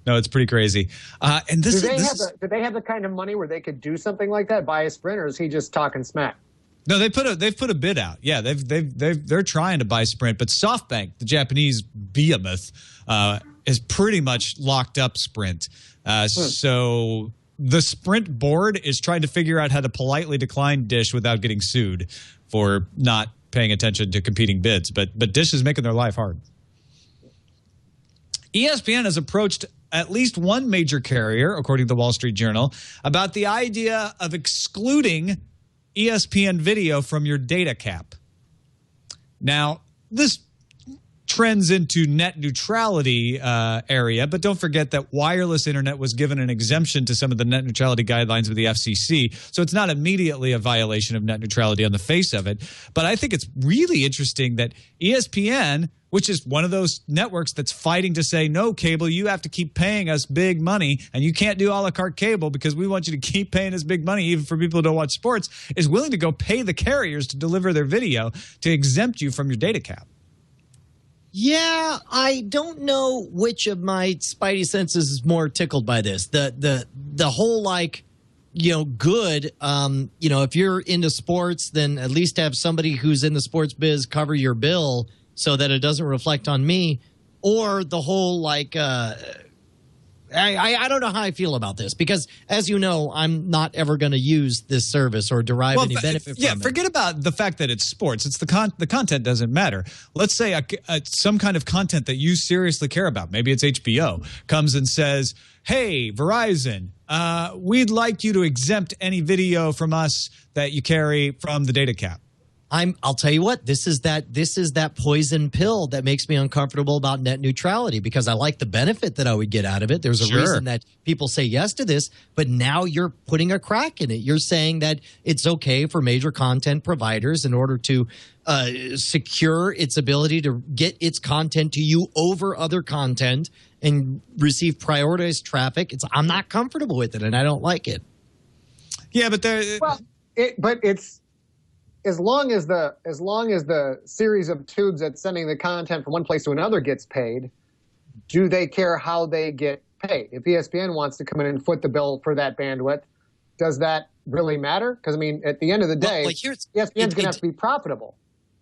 No, it's pretty crazy. And do they have the kind of money where they could do something like that, buy a Sprint, or is he just talking smack? No, they've put a bid out. Yeah, they're trying to buy Sprint, but SoftBank, the Japanese behemoth, is pretty much locked up Sprint. So the Sprint board is trying to figure out how to politely decline Dish without getting sued for not paying attention to competing bids. But Dish is making their life hard. ESPN has approached at least one major carrier, according to the Wall Street Journal, about the idea of excluding ESPN video from your data cap. Now, this trends into net neutrality area, but don't forget that wireless internet was given an exemption to some of the net neutrality guidelines of the FCC, so it's not immediately a violation of net neutrality on the face of it. But I think it's really interesting that ESPN, which is one of those networks that's fighting to say, no, cable, you have to keep paying us big money, and you can't do a la carte cable because we want you to keep paying us big money even for people who don't watch sports, is willing to go pay the carriers to deliver their video to exempt you from your data cap. Yeah, I don't know which of my spidey senses is more tickled by this. The whole, like, good, if you're into sports, then at least have somebody who's in the sports biz cover your bill so that it doesn't reflect on me. Or the whole, like, I don't know how I feel about this because, as you know, I'm not ever going to use this service or derive any benefit from it. Yeah, forget about the fact that it's sports. It's the content doesn't matter. Let's say some kind of content that you seriously care about, maybe it's HBO, comes and says, hey, Verizon, we'd like you to exempt any video from us that you carry from the data cap. I'll tell you what, this is that poison pill that makes me uncomfortable about net neutrality because I like the benefit that I would get out of it. There's a reason that people say yes to this, but now you're putting a crack in it. You're saying that it's okay for major content providers in order to secure its ability to get its content to you over other content and receive prioritized traffic. I'm not comfortable with it, and I don't like it. Yeah, but it's as long as the series of tubes that's sending the content from one place to another gets paid, do they care how they get paid? If ESPN wants to come in and foot the bill for that bandwidth, does that really matter? Because, I mean, at the end of the day, ESPN's going to have to be profitable.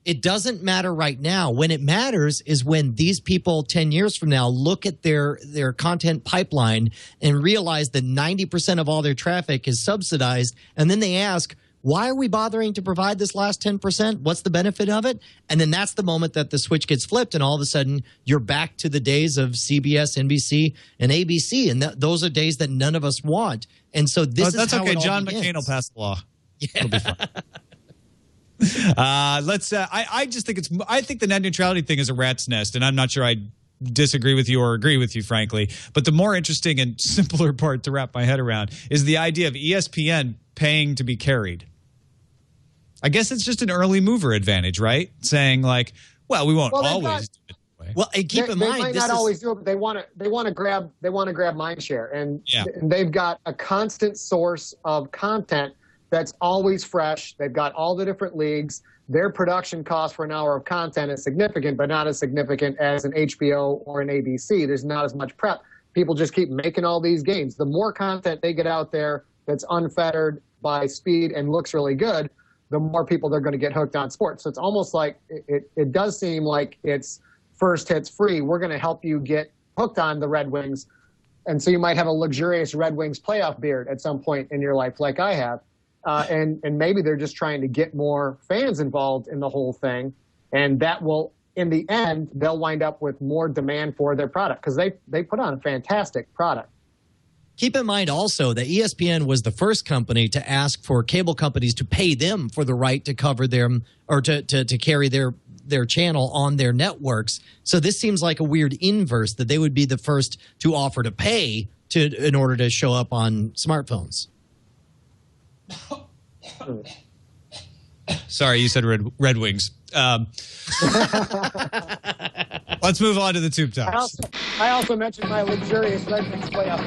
It doesn't matter right now. When it matters is when these people 10 years from now look at their content pipeline and realize that 90% of all their traffic is subsidized, and then they ask, why are we bothering to provide this last 10%? What's the benefit of it? And then that's the moment that the switch gets flipped, and all of a sudden you're back to the days of CBS, NBC, and ABC, and those are days that none of us want. And so this is how okay. it all John begins. McCain will pass the law. Yeah. It'll be fine. I just think I think the net neutrality thing is a rat's nest, and I'm not sure I disagree with you or agree with you, frankly. But the more interesting and simpler part to wrap my head around is the idea of ESPN paying to be carried. I guess it's just an early mover advantage, right? Saying like, well, we won't always do it that way. Well, and keep in mind, they might not always do it, but they want to grab mind share, and they've got a constant source of content that's always fresh. They've got all the different leagues. Their production cost for an hour of content is significant, but not as significant as an HBO or an ABC. There's not as much prep. People just keep making all these games. The more content they get out there that's unfettered by speed and looks really good, the more people they're going to get hooked on sports. So it's almost like it does seem like it's first hits free. We're going to help you get hooked on the Red Wings. And so you might have a luxurious Red Wings playoff beard at some point in your life like I have. And maybe they're just trying to get more fans involved in the whole thing. And that will, in the end, they'll wind up with more demand for their product because they put on a fantastic product. Keep in mind also that ESPN was the first company to ask for cable companies to pay them for the right to cover them or to carry their channel on their networks. So this seems like a weird inverse that they would be the first to offer to pay in order to show up on smartphones. Sorry, you said Red Wings. Let's move on to the tube tops. I also mentioned my luxurious Red Wings playoff.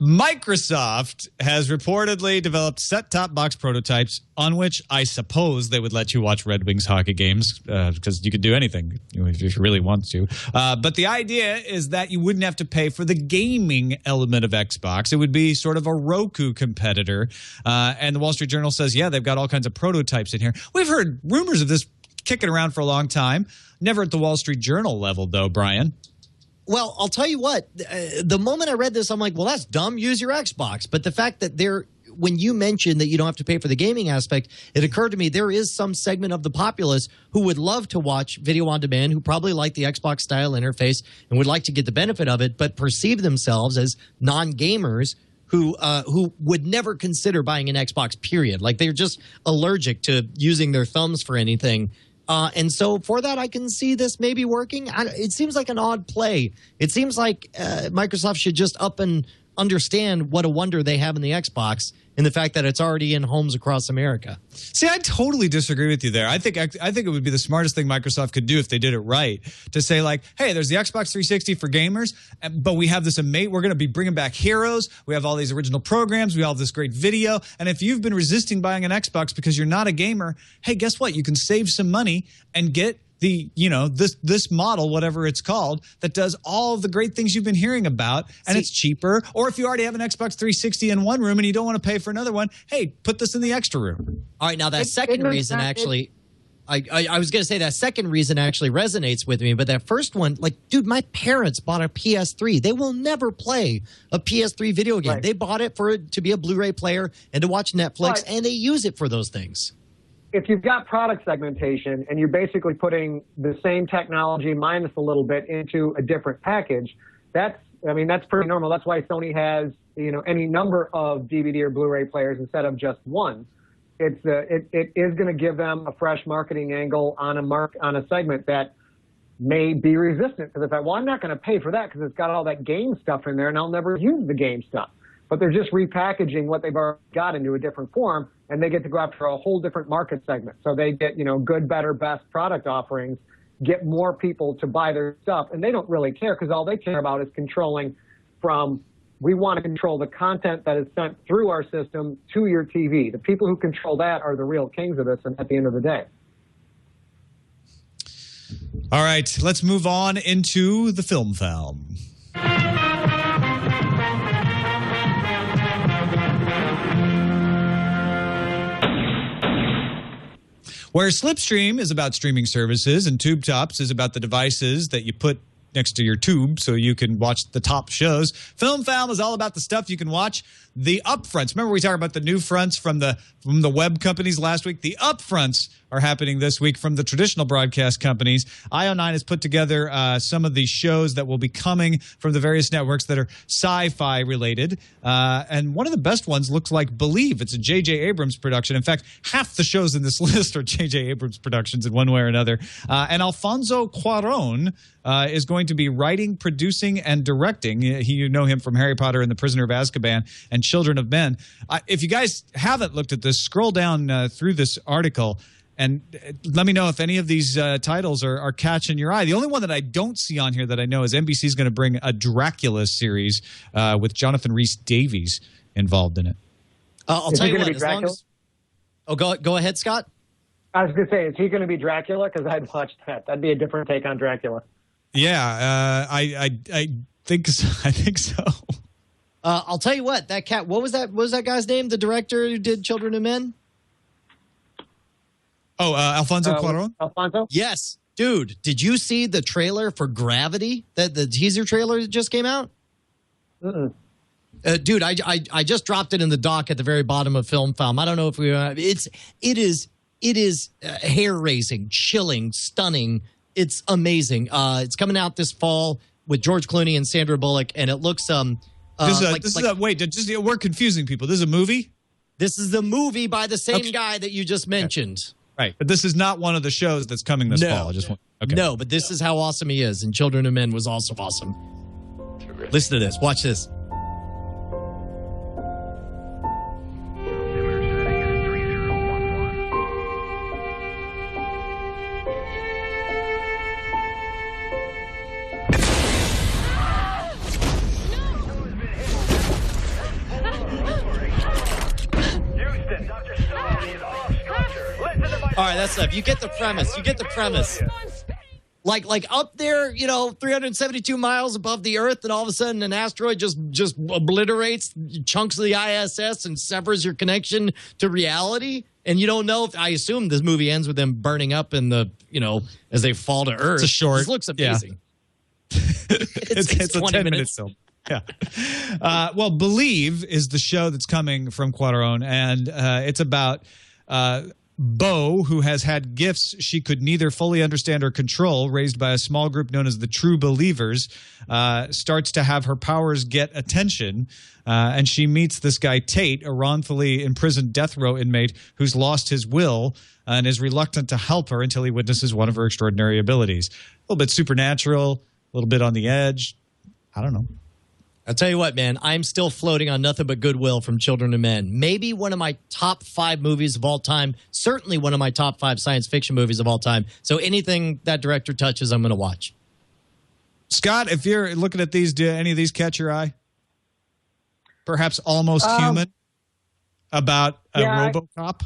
Microsoft has reportedly developed set-top box prototypes on which I suppose they would let you watch Red Wings hockey games because you could do anything if you really want to. But the idea is that you wouldn't have to pay for the gaming element of Xbox. It would be sort of a Roku competitor. And the Wall Street Journal says, yeah, they've got all kinds of prototypes in here. We've heard rumors of this kicking around for a long time. Never at the Wall Street Journal level, though, Brian. Well, I'll tell you what. The moment I read this, I'm like, well, that's dumb. Use your Xbox. But the fact that when you mentioned that you don't have to pay for the gaming aspect, it occurred to me there is some segment of the populace who would love to watch video on demand, who probably like the Xbox style interface and would like to get the benefit of it, but perceive themselves as non-gamers who would never consider buying an Xbox, period. Like they're just allergic to using their thumbs for anything. And so for that, I can see this maybe working. It seems like an odd play. It seems like Microsoft should just up and understand what a wonder they have in the Xbox and the fact that it's already in homes across America. See, I totally disagree with you there. I think it would be the smartest thing Microsoft could do if they did it right, to say like, hey, there's the Xbox 360 for gamers, but we have this we're going to be bringing back Heroes. We have all these original programs. We all have this great video. And if you've been resisting buying an Xbox because you're not a gamer, hey, guess what? You can save some money and get this model, whatever it's called, that does all of the great things you've been hearing about, and it's cheaper. Or if you already have an Xbox 360 in one room and you don't want to pay for another one, hey, put this in the extra room. All right, now that second reason actually, I was going to say that second reason actually resonates with me, but that first one, like, dude, my parents bought a PS3. They will never play a PS3 video game. Right. They bought it to be a Blu-ray player and to watch Netflix, and they use it for those things. If you've got product segmentation and you're basically putting the same technology minus a little bit into a different package, that's pretty normal. That's why Sony has, any number of DVD or Blu-ray players instead of just one. It is going to give them a fresh marketing angle on a segment that may be resistant to the fact, well, I'm not going to pay for that because it's got all that game stuff in there and I'll never use the game stuff. But they're just repackaging what they've already got into a different form, and they get to go after a whole different market segment. So they get, good, better, best product offerings, get more people to buy their stuff, and they don't really care because all they care about is controlling we want to control the content that is sent through our system to your TV. The people who control that are the real kings of this at the end of the day. All right, let's move on into the film. Where Slipstream is about streaming services and Tube Tops is about the devices that you put next to your tube so you can watch the top shows, Film is all about the stuff you can watch. The upfronts. Remember we talked about the new fronts from the web companies last week? The upfronts are happening this week from the traditional broadcast companies. IO9 has put together some of the shows that will be coming from the various networks that are sci-fi related. And one of the best ones looks like Believe. It's a J.J. Abrams production. In fact, half the shows in this list are J.J. Abrams productions in one way or another. And Alfonso Cuarón is going to be writing, producing, and directing. You know him from Harry Potter and the Prisoner of Azkaban and Children of Men. If you guys haven't looked at this, scroll down through this article and let me know if any of these titles are catching your eye. The only one that I don't see on here that I know is NBC is going to bring a Dracula series with Jonathan Rhys-Davies involved in it. I'll tell you what, as long as... Oh, go ahead, Scott. I was going to say, is he going to be Dracula? Because I'd watch that. That'd be a different take on Dracula. Yeah, I think so. I think so. I'll tell you what, that cat, what was that guy's name? The director who did Children of Men? Oh, Alfonso Cuarón? Alfonso? Yes. Dude, did you see the trailer for Gravity? The teaser trailer that just came out? Dude, I just dropped it in the doc at the very bottom of Film. I don't know if it is hair-raising, chilling, stunning. It's amazing. It's coming out this fall with George Clooney and Sandra Bullock, and it looks we're confusing people. This is a movie? This is the movie by the same guy that you just mentioned. Right, but this is not one of the shows that's coming this fall. No, but this is how awesome he is, and Children of Men was also awesome. Listen to this. Watch this. All right, that's enough. You get the premise. Like up there, 372 miles above the Earth, and all of a sudden an asteroid just obliterates chunks of the ISS and severs your connection to reality. And you don't know if, I assume this movie ends with them burning up in the, as they fall to Earth. It's a short. This looks amazing. It's a 10-minute film. Yeah. Well, Believe is the show that's coming from Cuarón, and it's about Bo, who has had gifts she could neither fully understand or control, raised by a small group known as the True Believers, starts to have her powers get attention, and she meets this guy Tate, a wrongfully imprisoned death row inmate who's lost his will and is reluctant to help her until he witnesses one of her extraordinary abilities. A little bit supernatural, a little bit on the edge. I don't know. I'll tell you what, man, I'm still floating on nothing but goodwill from Children of Men. Maybe one of my top 5 movies of all time. Certainly one of my top 5 science fiction movies of all time. So anything that director touches, I'm going to watch. Scott, if you're looking at these, do any of these catch your eye? Perhaps Almost Human about a RoboCop?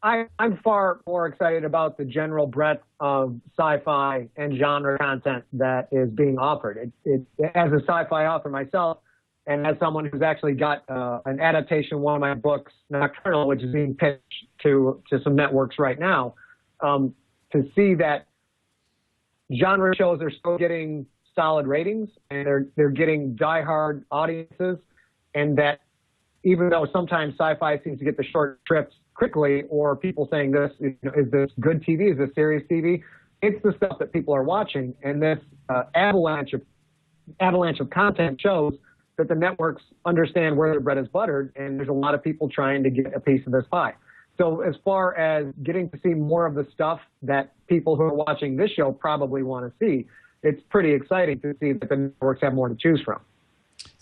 I'm far more excited about the general breadth of sci-fi and genre content that is being offered. As a sci-fi author myself, and as someone who's actually got an adaptation of one of my books, Nocturnal, which is being pitched to some networks right now, to see that genre shows are still getting solid ratings and they're getting diehard audiences, and that even though sometimes sci-fi seems to get the short trips quickly, or people saying this, is this good TV? Is this serious TV? It's the stuff that people are watching, and this avalanche of content shows that the networks understand where their bread is buttered, and there's a lot of people trying to get a piece of this pie. So as far as getting to see more of the stuff that people who are watching this show probably want to see, it's pretty exciting to see that the networks have more to choose from.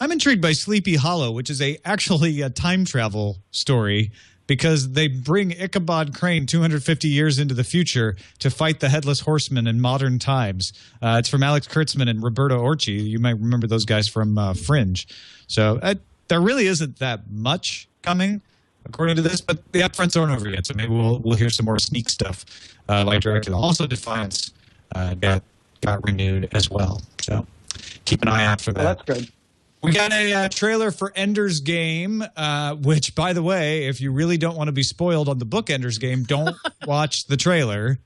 I'm intrigued by Sleepy Hollow, which is actually a time travel story, because they bring Ichabod Crane 250 years into the future to fight the Headless Horseman in modern times. It's from Alex Kurtzman and Roberto Orci. You might remember those guys from Fringe. So there really isn't that much coming, according to this, but the upfronts aren't over yet, so maybe we'll hear some more sneak stuff like directed. Also, Defiance got renewed as well. So keep an eye out for that. Well, that's good. We got a trailer for Ender's Game, which, by the way, if you really don't want to be spoiled on the book Ender's Game, don't watch the trailer.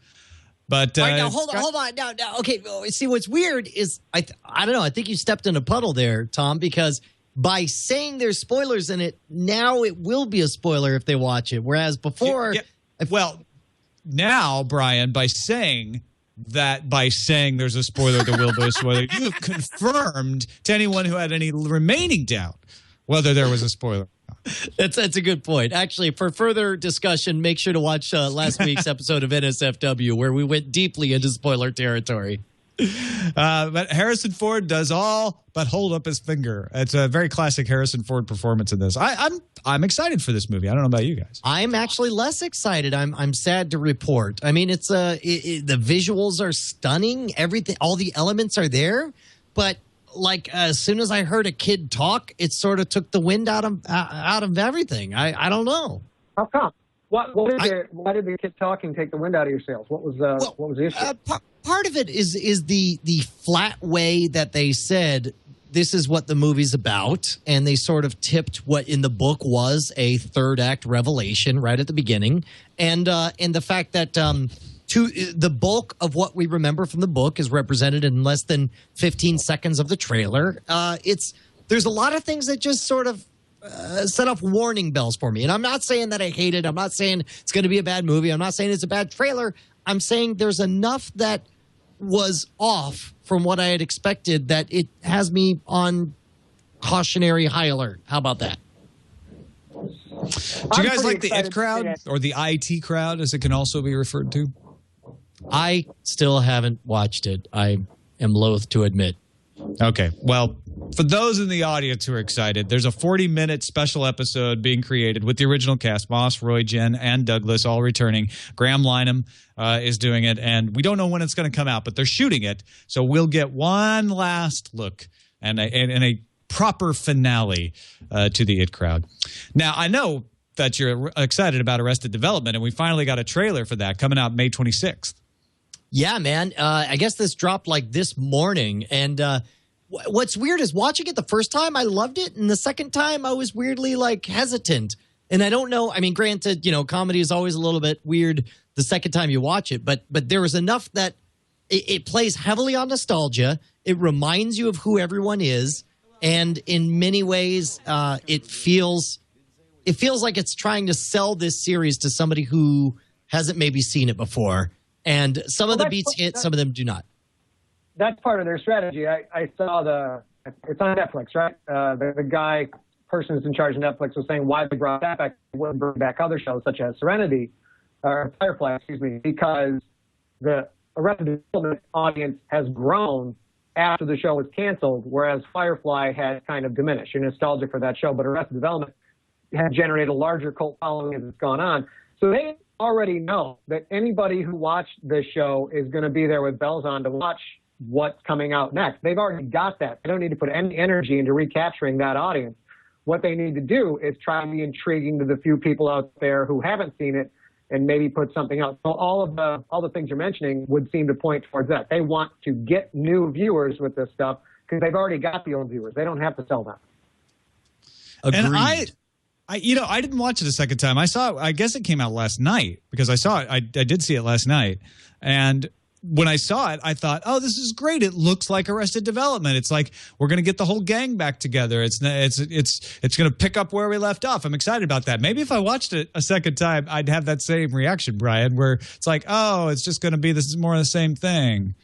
But right, now, hold on. Now, okay. See, what's weird is I don't know. I think you stepped in a puddle there, Tom, because by saying there's spoilers in it, now it will be a spoiler if they watch it. Whereas before, well, now, Brian, by saying there's a spoiler, there will be a spoiler, you have confirmed to anyone who had any remaining doubt whether there was a spoiler. That's a good point. Actually, for further discussion, make sure to watch last week's episode of NSFW, where we went deeply into spoiler territory. But Harrison Ford does all but hold up his finger. It's a very classic Harrison Ford performance in this. I'm excited for this movie. I don't know about you guys. I'm actually less excited. I'm sad to report. I mean, the visuals are stunning. Everything, all the elements are there, but like as soon as I heard a kid talk, it sort of took the wind out of everything. I don't know. How come? Why did the kid talking take the wind out of your sails? What was the issue? Part of it is the flat way that they said this is what the movie's about, and they sort of tipped what in the book was a third act revelation right at the beginning, and the fact that the bulk of what we remember from the book is represented in less than 15 seconds of the trailer. There's a lot of things that just sort of set off warning bells for me. And I'm not saying that I hate it. I'm not saying it's going to be a bad movie. I'm not saying it's a bad trailer. I'm saying there's enough that was off from what I had expected that it has me on cautionary high alert. How about that? Do you guys like the IT crowd, or the IT crowd, as it can also be referred to? I still haven't watched it. I am loath to admit. Okay. Well, for those in the audience who are excited, there's a 40-minute special episode being created with the original cast, Moss, Roy, Jen, and Douglas all returning. Graham Lineham is doing it, and we don't know when it's going to come out, but they're shooting it, so we'll get one last look and a proper finale to the IT crowd. Now, I know that you're excited about Arrested Development, and we finally got a trailer for that coming out May 26th. Yeah, man. I guess this dropped like this morning, and what's weird is watching it the first time, I loved it, and the second time I was weirdly like hesitant. And I don't know. I mean, granted, comedy is always a little bit weird the second time you watch it, but there was enough that it plays heavily on nostalgia. It reminds you of who everyone is. And in many ways, it feels like it's trying to sell this series to somebody who hasn't maybe seen it before. And some of the beats hit, some of them do not. That's part of their strategy. I saw it's on Netflix, right? The person who's in charge of Netflix was saying why they brought that back, they wouldn't bring back other shows such as Firefly, because the Arrested Development audience has grown after the show was canceled, whereas Firefly had kind of diminished. You're nostalgic for that show, but Arrested Development had generated a larger cult following as it's gone on. So they already know that anybody who watched this show is going to be there with bells on to watch what's coming out next. They've already got that. They don't need to put any energy into recapturing that audience. What they need to do is try and be intriguing to the few people out there who haven't seen it and maybe put something else. So all the things you're mentioning would seem to point towards that. They want to get new viewers with this stuff because they've already got the old viewers. They don't have to sell them. Agreed. And I didn't watch it a second time. I guess it came out last night because I saw it. I did see it last night. And when I saw it, I thought, oh, this is great. It looks like Arrested Development. It's like we're going to get the whole gang back together. It's going to pick up where we left off. I'm excited about that. Maybe if I watched it a second time, I'd have that same reaction, Brian, where it's like, oh, it's just going to be this is more of the same thing.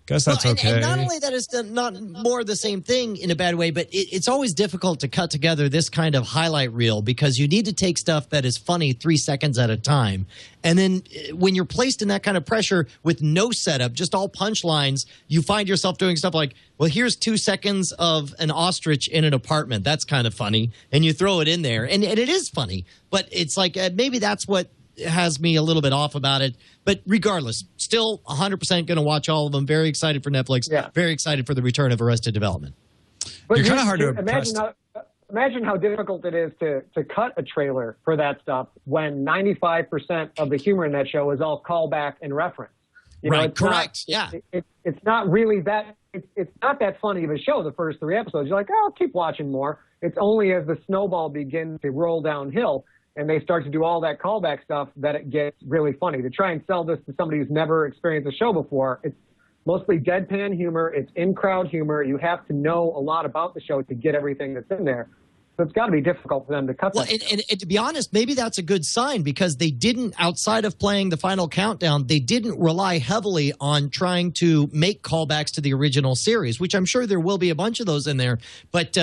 Guess that's okay. And not only that it's not more the same thing in a bad way, but it's always difficult to cut together this kind of highlight reel because you need to take stuff that is funny 3 seconds at a time. And then when you're placed in that kind of pressure with no setup, just all punchlines, you find yourself doing stuff like, well, here's 2 seconds of an ostrich in an apartment. That's kind of funny. And you throw it in there. And it is funny. But it's like maybe that's what has me a little bit off about it. But regardless, still 100% going to watch all of them. Very excited for Netflix. Yeah. Very excited for the return of Arrested Development. But you're kind of hard to imagine how difficult it is to cut a trailer for that stuff when 95% of the humor in that show is all callback and reference. Right, correct. It's not really that. It's not that funny of a show. The first 3 episodes, you're like, oh, I'll keep watching more. It's only as the snowball begins to roll downhill and they start to do all that callback stuff that it gets really funny. To try and sell this to somebody who's never experienced a show before, it's mostly deadpan humor. It's in-crowd humor. You have to know a lot about the show to get everything that's in there. So it's got to be difficult for them to cut that. And to be honest, maybe that's a good sign because they didn't, outside of playing the final countdown, they didn't rely heavily on trying to make callbacks to the original series, which I'm sure there will be a bunch of those in there. But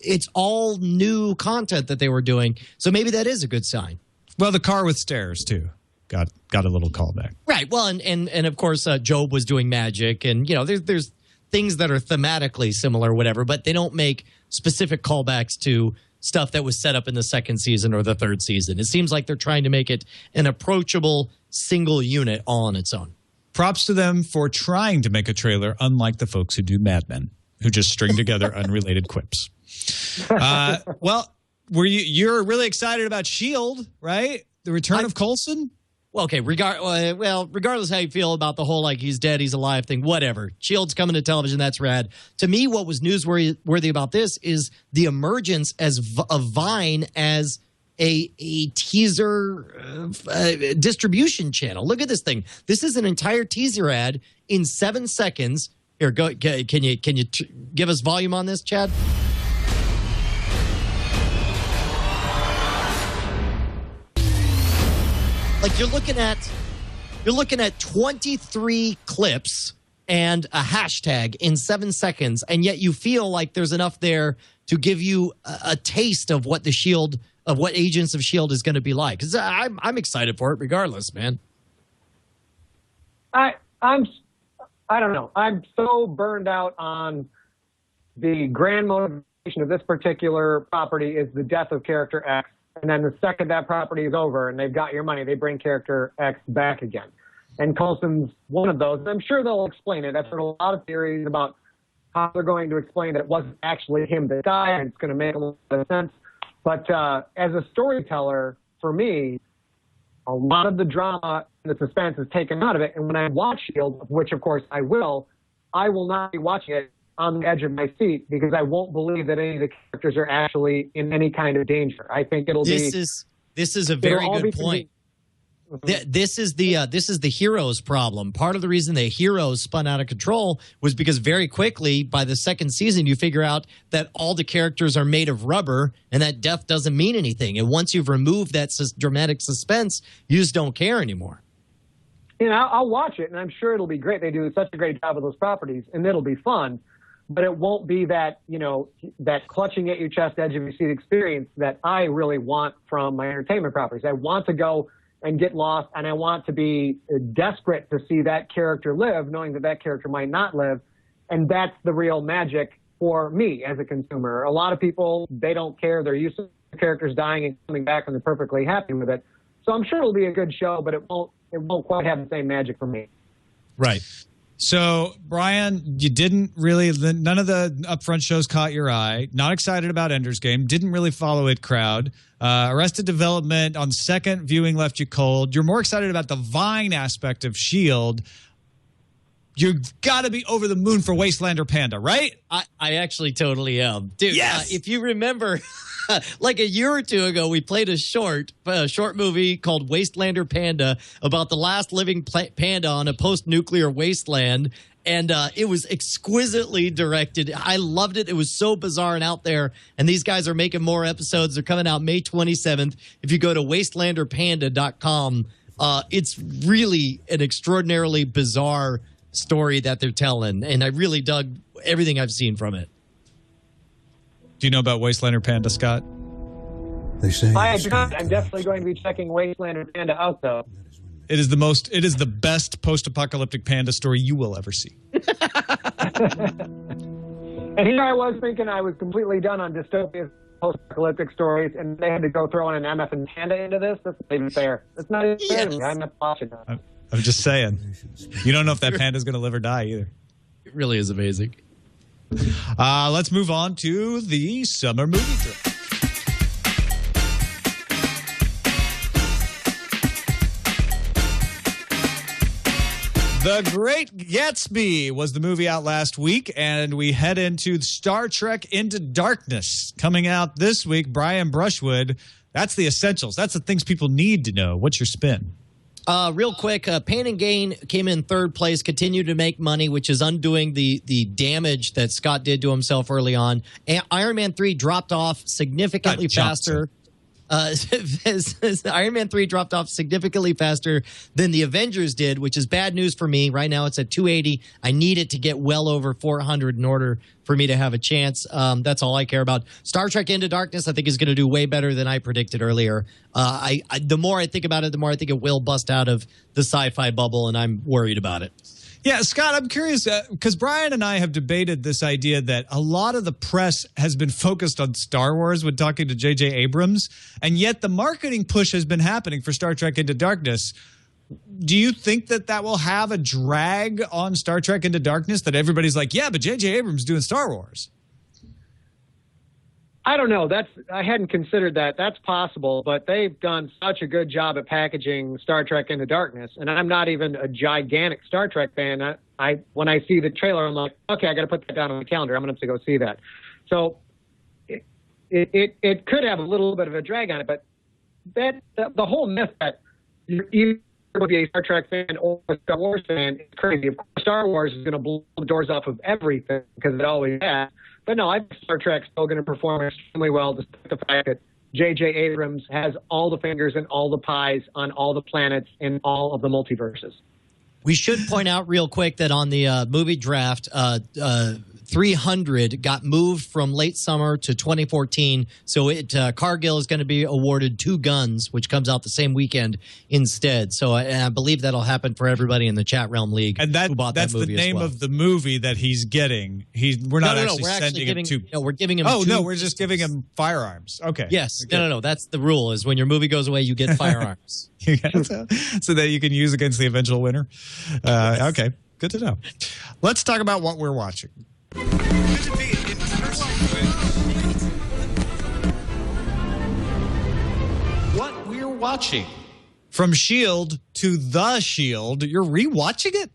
it's all new content that they were doing. So maybe that is a good sign. Well, the car with stairs, too. Got a little callback. Right. Well, and of course, Job was doing magic. And, there's things that are thematically similar or whatever, but they don't make specific callbacks to stuff that was set up in the second season or the third season. It seems like they're trying to make it an approachable single unit all on its own. Props to them for trying to make a trailer, unlike the folks who do Mad Men, who just string together unrelated quips. Well, you're really excited about S.H.I.E.L.D., right? The return of Coulson? Well, okay, regardless how you feel about the whole, like, he's dead, he's alive thing, whatever. S.H.I.E.L.D.'s coming to television, that's rad. To me, what was newsworthy about this is the emergence of Vine as a teaser distribution channel. Look at this thing. This is an entire teaser ad in 7 seconds. Here, can you give us volume on this, Chad? Like you're looking at 23 clips and a hashtag in 7 seconds, and yet you feel like there's enough there to give you a taste of what what Agents of S.H.I.E.L.D. is going to be like. Because I'm excited for it, regardless, man. I don't know. I'm so burned out on the grand motivation of this particular property is the death of character X. And then the second that property is over and they've got your money, they bring character X back again. And Coulson's one of those. And I'm sure they'll explain it. I've heard a lot of theories about how they're going to explain that it wasn't actually him that died, and it's going to make a lot of sense. But as a storyteller, for me, a lot of the drama and the suspense is taken out of it. And when I watch S.H.I.E.L.D., which of course I will not be watching it on the edge of my seat because I won't believe that any of the characters are actually in any kind of danger. I think it'll be... This is a very good point. This is the heroes problem. Part of the reason the heroes spun out of control was because very quickly by the second season you figure out that all the characters are made of rubber and that death doesn't mean anything. And once you've removed that dramatic suspense, you just don't care anymore. You know, I'll watch it, and I'm sure it'll be great. They do such a great job with those properties, and it'll be fun. But it won't be that, you know, that clutching at your chest, edge of your seat experience that I really want from my entertainment properties. I want to go and get lost, and I want to be desperate to see that character live, knowing that that character might not live. And that's the real magic for me as a consumer. A lot of people, they don't care. They're used to characters dying and coming back, and they're perfectly happy with it. So I'm sure it'll be a good show, but it won't quite have the same magic for me. Right. So, Brian, you didn't really – none of the upfront shows caught your eye. Not excited about Ender's Game. Didn't really follow it, crowd. Arrested Development on second viewing left you cold. You're more excited about the Vine aspect of S.H.I.E.L.D. You've got to be over the moon for Wastelander Panda, right? I actually totally am. Dude, yes! If you remember – like a year or two ago, we played a short movie called Wastelander Panda about the last living panda on a post-nuclear wasteland. And it was exquisitely directed. I loved it. It was so bizarre and out there. And these guys are making more episodes. They're coming out May 27th. If you go to wastelanderpanda.com, it's really an extraordinarily bizarre story that they're telling. And I really dug everything I've seen from it. Do you know about Wastelander Panda, Scott? They say I'm definitely going to be checking Wastelander Panda out, though. It is the best post-apocalyptic panda story you will ever see. And here I was thinking I was completely done on dystopian post-apocalyptic stories, and they had to go throw in an MF and Panda into this. That's not even fair. That's not even fair to me. I'm not watching that. I'm just saying. You don't know if that panda's going to live or die either. It really is amazing. Let's move on to the summer movie trip. The Great Gatsby was the movie out last week, and we head into Star Trek Into Darkness coming out this week. Brian Brushwood, that's the essentials. That's the things people need to know. What's your spin? Real quick, Pain and Gain came in third place, continued to make money, which is undoing the damage that Scott did to himself early on. Iron Man 3 dropped off significantly faster. Iron Man 3 dropped off significantly faster than the Avengers did, which is bad news for me. Right now it's at 280. I need it to get well over 400 in order for me to have a chance. That's all I care about. Star Trek Into Darkness, I think, is going to do way better than I predicted earlier. The more I think about it, the more I think it will bust out of the sci-fi bubble, and I'm worried about it. Yeah, Scott, I'm curious because Brian and I have debated this idea that a lot of the press has been focused on Star Wars when talking to J.J. Abrams, and yet the marketing push has been happening for Star Trek Into Darkness. Do you think that will have a drag on Star Trek Into Darkness, that everybody's like, yeah, but J.J. Abrams doing Star Wars? I don't know. I hadn't considered that. That's possible, but they've done such a good job at packaging Star Trek Into Darkness, and I'm not even a gigantic Star Trek fan. When I see the trailer, I'm like, okay, I got to put that down on the calendar. I'm going to have to go see that. So it could have a little bit of a drag on it, but the whole myth that you're either going to be a Star Trek fan or a Star Wars fan is crazy. Of course, Star Wars is going to blow the doors off of everything because it always has. But no, I think Star Trek's still going to perform extremely well, despite the fact that J.J. Abrams has all the fingers and all the pies on all the planets in all of the multiverses. We should point out real quick that on the movie draft, 300 got moved from late summer to 2014. So Cargill is going to be awarded 2 Guns, which comes out the same weekend instead. So I believe that'll happen for everybody in the Chat Realm League. And that's the name of the movie that he's getting. We're not actually sending him to. No, we're giving him. Oh, no, we're just giving him firearms. Okay. Yes. Okay. No. That's the rule, is when your movie goes away, you get firearms. So that you can use against the eventual winner. Okay. Good to know. Let's talk about what we're watching. What we're watching. From S.H.I.E.L.D. to The S.H.I.E.L.D., you're rewatching it?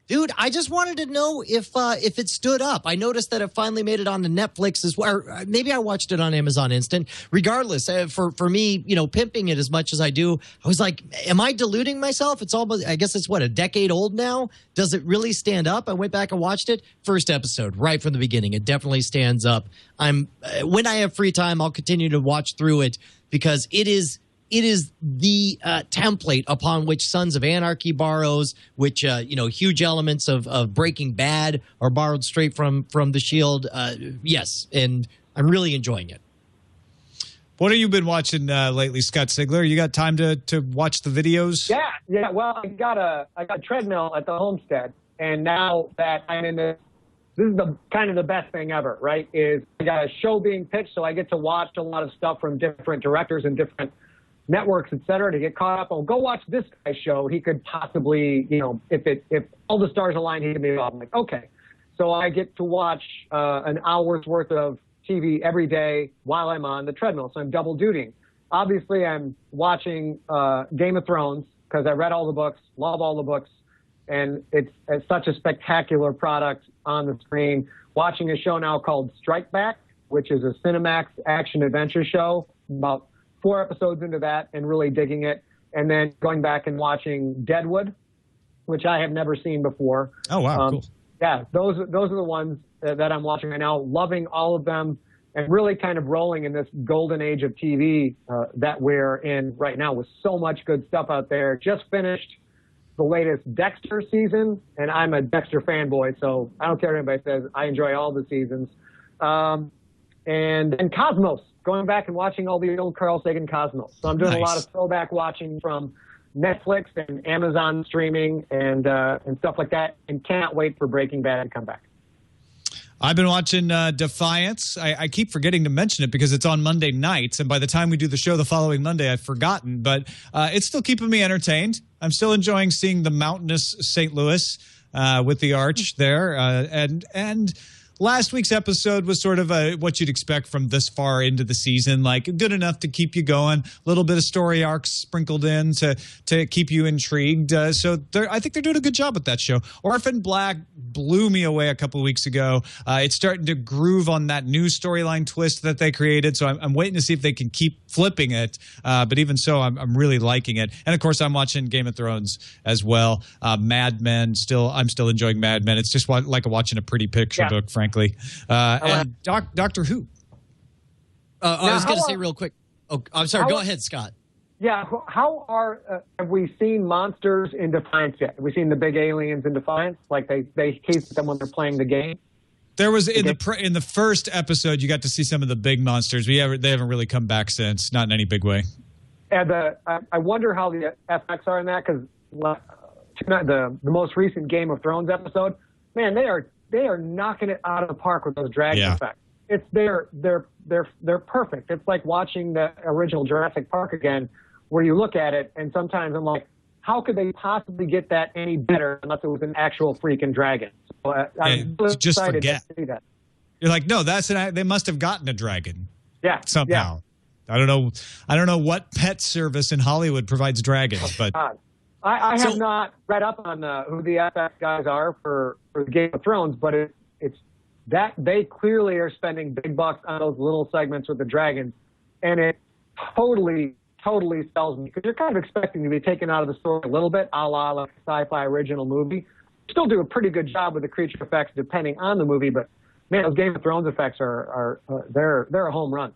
Dude, I just wanted to know if it stood up. I noticed that it finally made it onto Netflix as well. Or maybe I watched it on Amazon Instant. Regardless, for me, pimping it as much as I do, I was like, am I deluding myself? It's almost, I guess it's what, a decade old now? Does it really stand up? I went back and watched it. First episode, right from the beginning. It definitely stands up. When I have free time, I'll continue to watch through it because it is the template upon which Sons of Anarchy borrows, which, huge elements of Breaking Bad are borrowed straight from The Shield. Yes, and I'm really enjoying it. What have you been watching lately, Scott Sigler? You got time to watch the videos? Yeah. Well, I got a treadmill at the homestead, and now that I'm in this is the kind of the best thing ever, right? Is I got a show being pitched, so I get to watch a lot of stuff from different directors and different networks, et cetera, to get caught up. Oh, go watch this guy's show. He could possibly, if all the stars align, he could be involved. I'm like, okay. So I get to watch an hour's worth of TV every day while I'm on the treadmill. So I'm double dutying. Obviously, I'm watching Game of Thrones because I read all the books, love all the books, and it's such a spectacular product on the screen. Watching a show now called Strike Back, which is a Cinemax action adventure show, about 4 episodes into that and really digging it. And then going back and watching Deadwood, which I have never seen before. Oh, wow, cool. Yeah, those are the ones that I'm watching right now, loving all of them and really kind of rolling in this golden age of TV that we're in right now with so much good stuff out there. Just finished the latest Dexter season, and I'm a Dexter fanboy, so I don't care what anybody says. I enjoy all the seasons. And Cosmos, going back and watching all the old Carl Sagan Cosmos. So I'm doing a lot of throwback watching from Netflix and Amazon streaming and stuff like that, and can't wait for Breaking Bad to come back. I've been watching Defiance. I keep forgetting to mention it because it's on Monday nights, and by the time we do the show the following Monday, I've forgotten. But it's still keeping me entertained. I'm still enjoying seeing the mountainous St. Louis with the arch there, and last week's episode was sort of what you'd expect from this far into the season, like good enough to keep you going, a little bit of story arcs sprinkled in to keep you intrigued. So I think they're doing a good job with that show. Orphan Black blew me away a couple of weeks ago. It's starting to groove on that new storyline twist that they created, so I'm waiting to see if they can keep flipping it. But even so, I'm really liking it. And, of course, I'm watching Game of Thrones as well. Mad Men, I'm still enjoying Mad Men. It's just like watching a pretty picture book, frankly. And Doctor Who. I was going to say real quick. Oh, I'm sorry. Go ahead, Scott. Yeah. Have we seen monsters in Defiance yet? Have we seen the big aliens in Defiance? Like they case them when they're playing the game? There was in the first episode, you got to see some of the big monsters. They haven't really come back since, not in any big way. And I wonder how the effects are in that, because the most recent Game of Thrones episode, man, they are knocking it out of the park with those dragon effects. They're perfect. It's like watching the original Jurassic Park again, where you look at it and sometimes I'm like, how could they possibly get that any better unless it was an actual freaking dragon? So, I'm just excited forget. to see that. You're like, no, they must have gotten a dragon. Yeah, somehow. Yeah. I don't know what pet service in Hollywood provides dragons, but I have not read up on who the FX guys are for Game of Thrones, but it's that they clearly are spending big bucks on those little segments with the dragons, and it totally sells me, because you're kind of expecting to be taken out of the story a little bit, a la like a sci-fi original movie. Still do a pretty good job with the creature effects depending on the movie, but man, those Game of Thrones effects are they're a home run.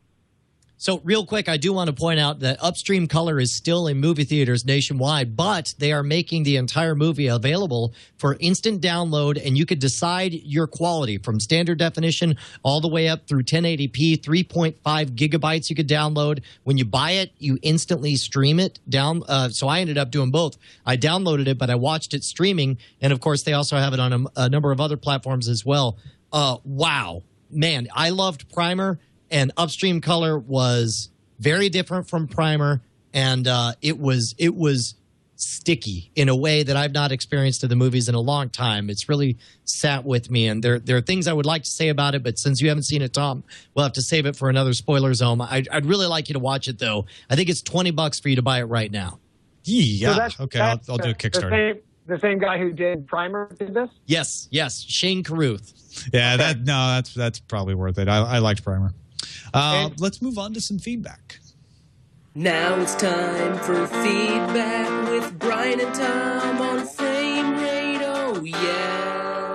So real quick, I do want to point out that Upstream Color is still in movie theaters nationwide, but they are making the entire movie available for instant download, and you could decide your quality from standard definition all the way up through 1080p, 3.5 gigabytes you could download. When you buy it, you instantly stream it down. So I ended up doing both. I downloaded it, but I watched it streaming, and of course they also have it on a number of other platforms as well. Wow. Man, I loved Primer. And Upstream Color was very different from Primer, and it was sticky in a way that I've not experienced in the movies in a long time. It's really sat with me, and there are things I would like to say about it, but since you haven't seen it, Tom, we'll have to save it for another spoiler zone. I'd really like you to watch it, though. I think it's $20 for you to buy it right now. Yeah. So okay, I'll do a Kickstarter. the same guy who did Primer did this? Yes. Shane Carruth. Yeah, that's probably worth it. I liked Primer. Let's move on to some feedback. Now it's time for feedback with Brian and Tom on Frame Rate. Oh, yeah.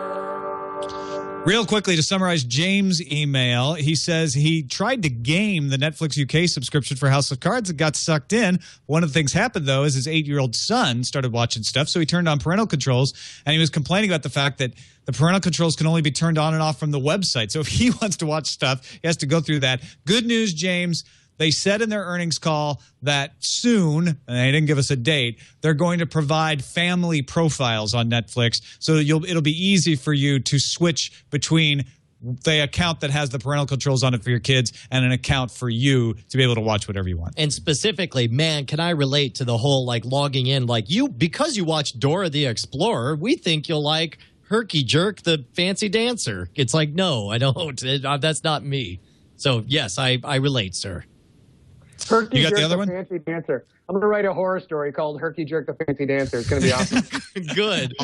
Real quickly, to summarize James' email, he says he tried to game the Netflix UK subscription for House of Cards and got sucked in. One of the things happened, though, is his 8-year-old son started watching stuff, so he turned on parental controls, and he was complaining about the fact that the parental controls can only be turned on and off from the website. So if he wants to watch stuff, he has to go through that. Good news, James. They said in their earnings call that soon, and they didn't give us a date, they're going to provide family profiles on Netflix, so it'll be easy for you to switch between the account that has the parental controls on it for your kids and an account for you to be able to watch whatever you want. And specifically, man, can I relate to the whole logging in? Because you watch Dora the Explorer, we think you'll like Herky Jerk, the fancy dancer. It's like, no, I don't. That's not me. So, yes, I relate, sir. Herky You got Jerk, the other one? Fancy Dancer. I'm going to write a horror story called Herky Jerk, the Fancy Dancer. It's going to be awesome. Good.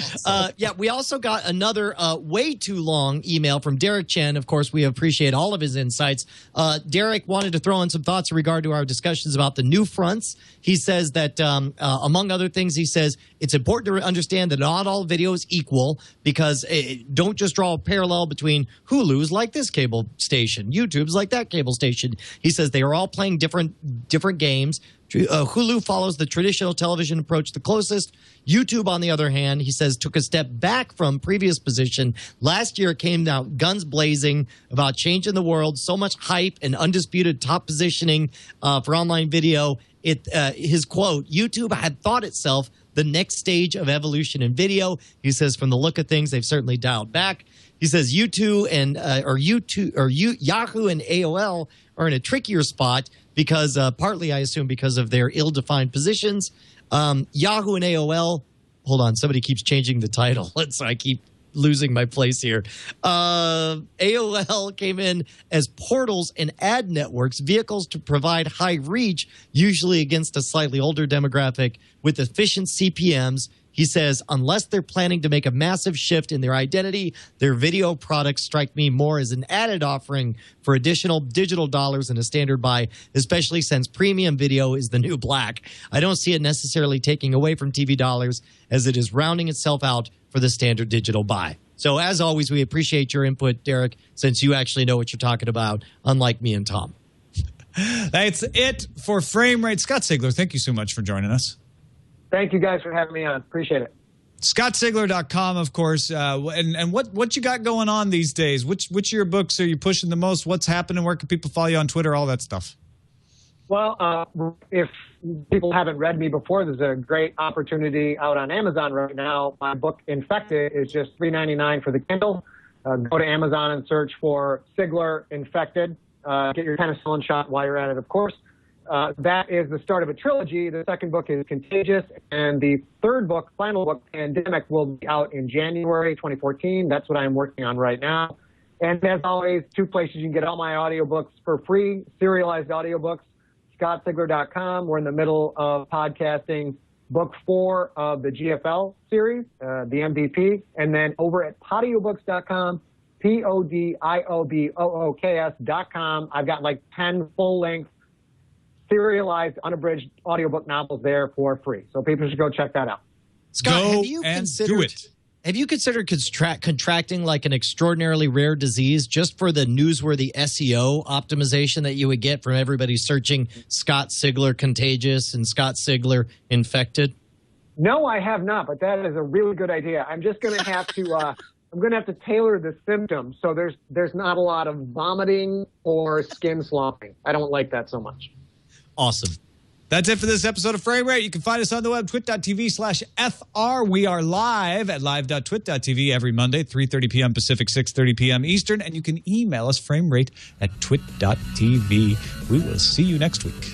Yeah, we also got another way too long email from Derek Chen. Of course, we appreciate all of his insights. Derek wanted to throw in some thoughts in regard to our discussions about the new fronts. He says that, among other things, he says it's important to understand that not all video is equal, because don't just draw a parallel between Hulu's like this cable station, YouTube's like that cable station. He says they are all playing different games. Hulu follows the traditional television approach the closest. YouTube, on the other hand, he says, took a step back from previous position. Last year, it came out guns blazing about changing the world. So much hype and undisputed top positioning for online video. His quote, YouTube had thought itself the next stage of evolution in video. He says, from the look of things, they've certainly dialed back. He says Yahoo and AOL are in a trickier spot because partly, I assume, because of their ill-defined positions. Yahoo and AOL, hold on, somebody keeps changing the title. So I keep losing my place here. AOL came in as portals and ad networks, vehicles to provide high reach, usually against a slightly older demographic with efficient CPMs. He says, unless they're planning to make a massive shift in their identity, their video products strike me more as an added offering for additional digital dollars than a standard buy, especially since premium video is the new black. I don't see it necessarily taking away from TV dollars, as it is rounding itself out for the standard digital buy. So as always, we appreciate your input, Derek, since you actually know what you're talking about, unlike me and Tom. That's it for Frame Rate. Scott Sigler, thank you so much for joining us. Thank you guys for having me on. Appreciate it. ScottSigler.com, of course. And what you got going on these days? Which of your books are you pushing the most? What's happening? Where can people follow you on Twitter? All that stuff. Well, if people haven't read me before, there's a great opportunity out on Amazon right now. My book, Infected, is just $3.99 for the Kindle. Go to Amazon and search for Sigler Infected. Get your penicillin shot while you're at it, of course. That is the start of a trilogy. The second book is Contagious, and the third book, final book, Pandemic, will be out in January 2014. That's what I'm working on right now. And as always, 2 places you can get all my audiobooks for free, serialized audiobooks, ScottSigler.com. We're in the middle of podcasting book 4 of the GFL series, the MVP, and then over at Podiobooks.com, PODIOBOOKS.com. I've got like 10 full-length serialized, unabridged audiobook novels there for free. So people should go check that out. Scott, go have you considered contracting like an extraordinarily rare disease just for the newsworthy SEO optimization that you would get from everybody searching Scott Sigler Contagious and Scott Sigler Infected? No, I have not, but that is a really good idea. I'm just going to have to I'm going to have to tailor the symptoms so there's not a lot of vomiting or skin slopping. I don't like that so much. Awesome. That's it for this episode of Frame Rate. You can find us on the web, twit.tv/FR. We are live at live.twit.tv every Monday, 3:30 p.m. Pacific, 6:30 p.m. Eastern. And you can email us, framerate@twit.tv. We will see you next week.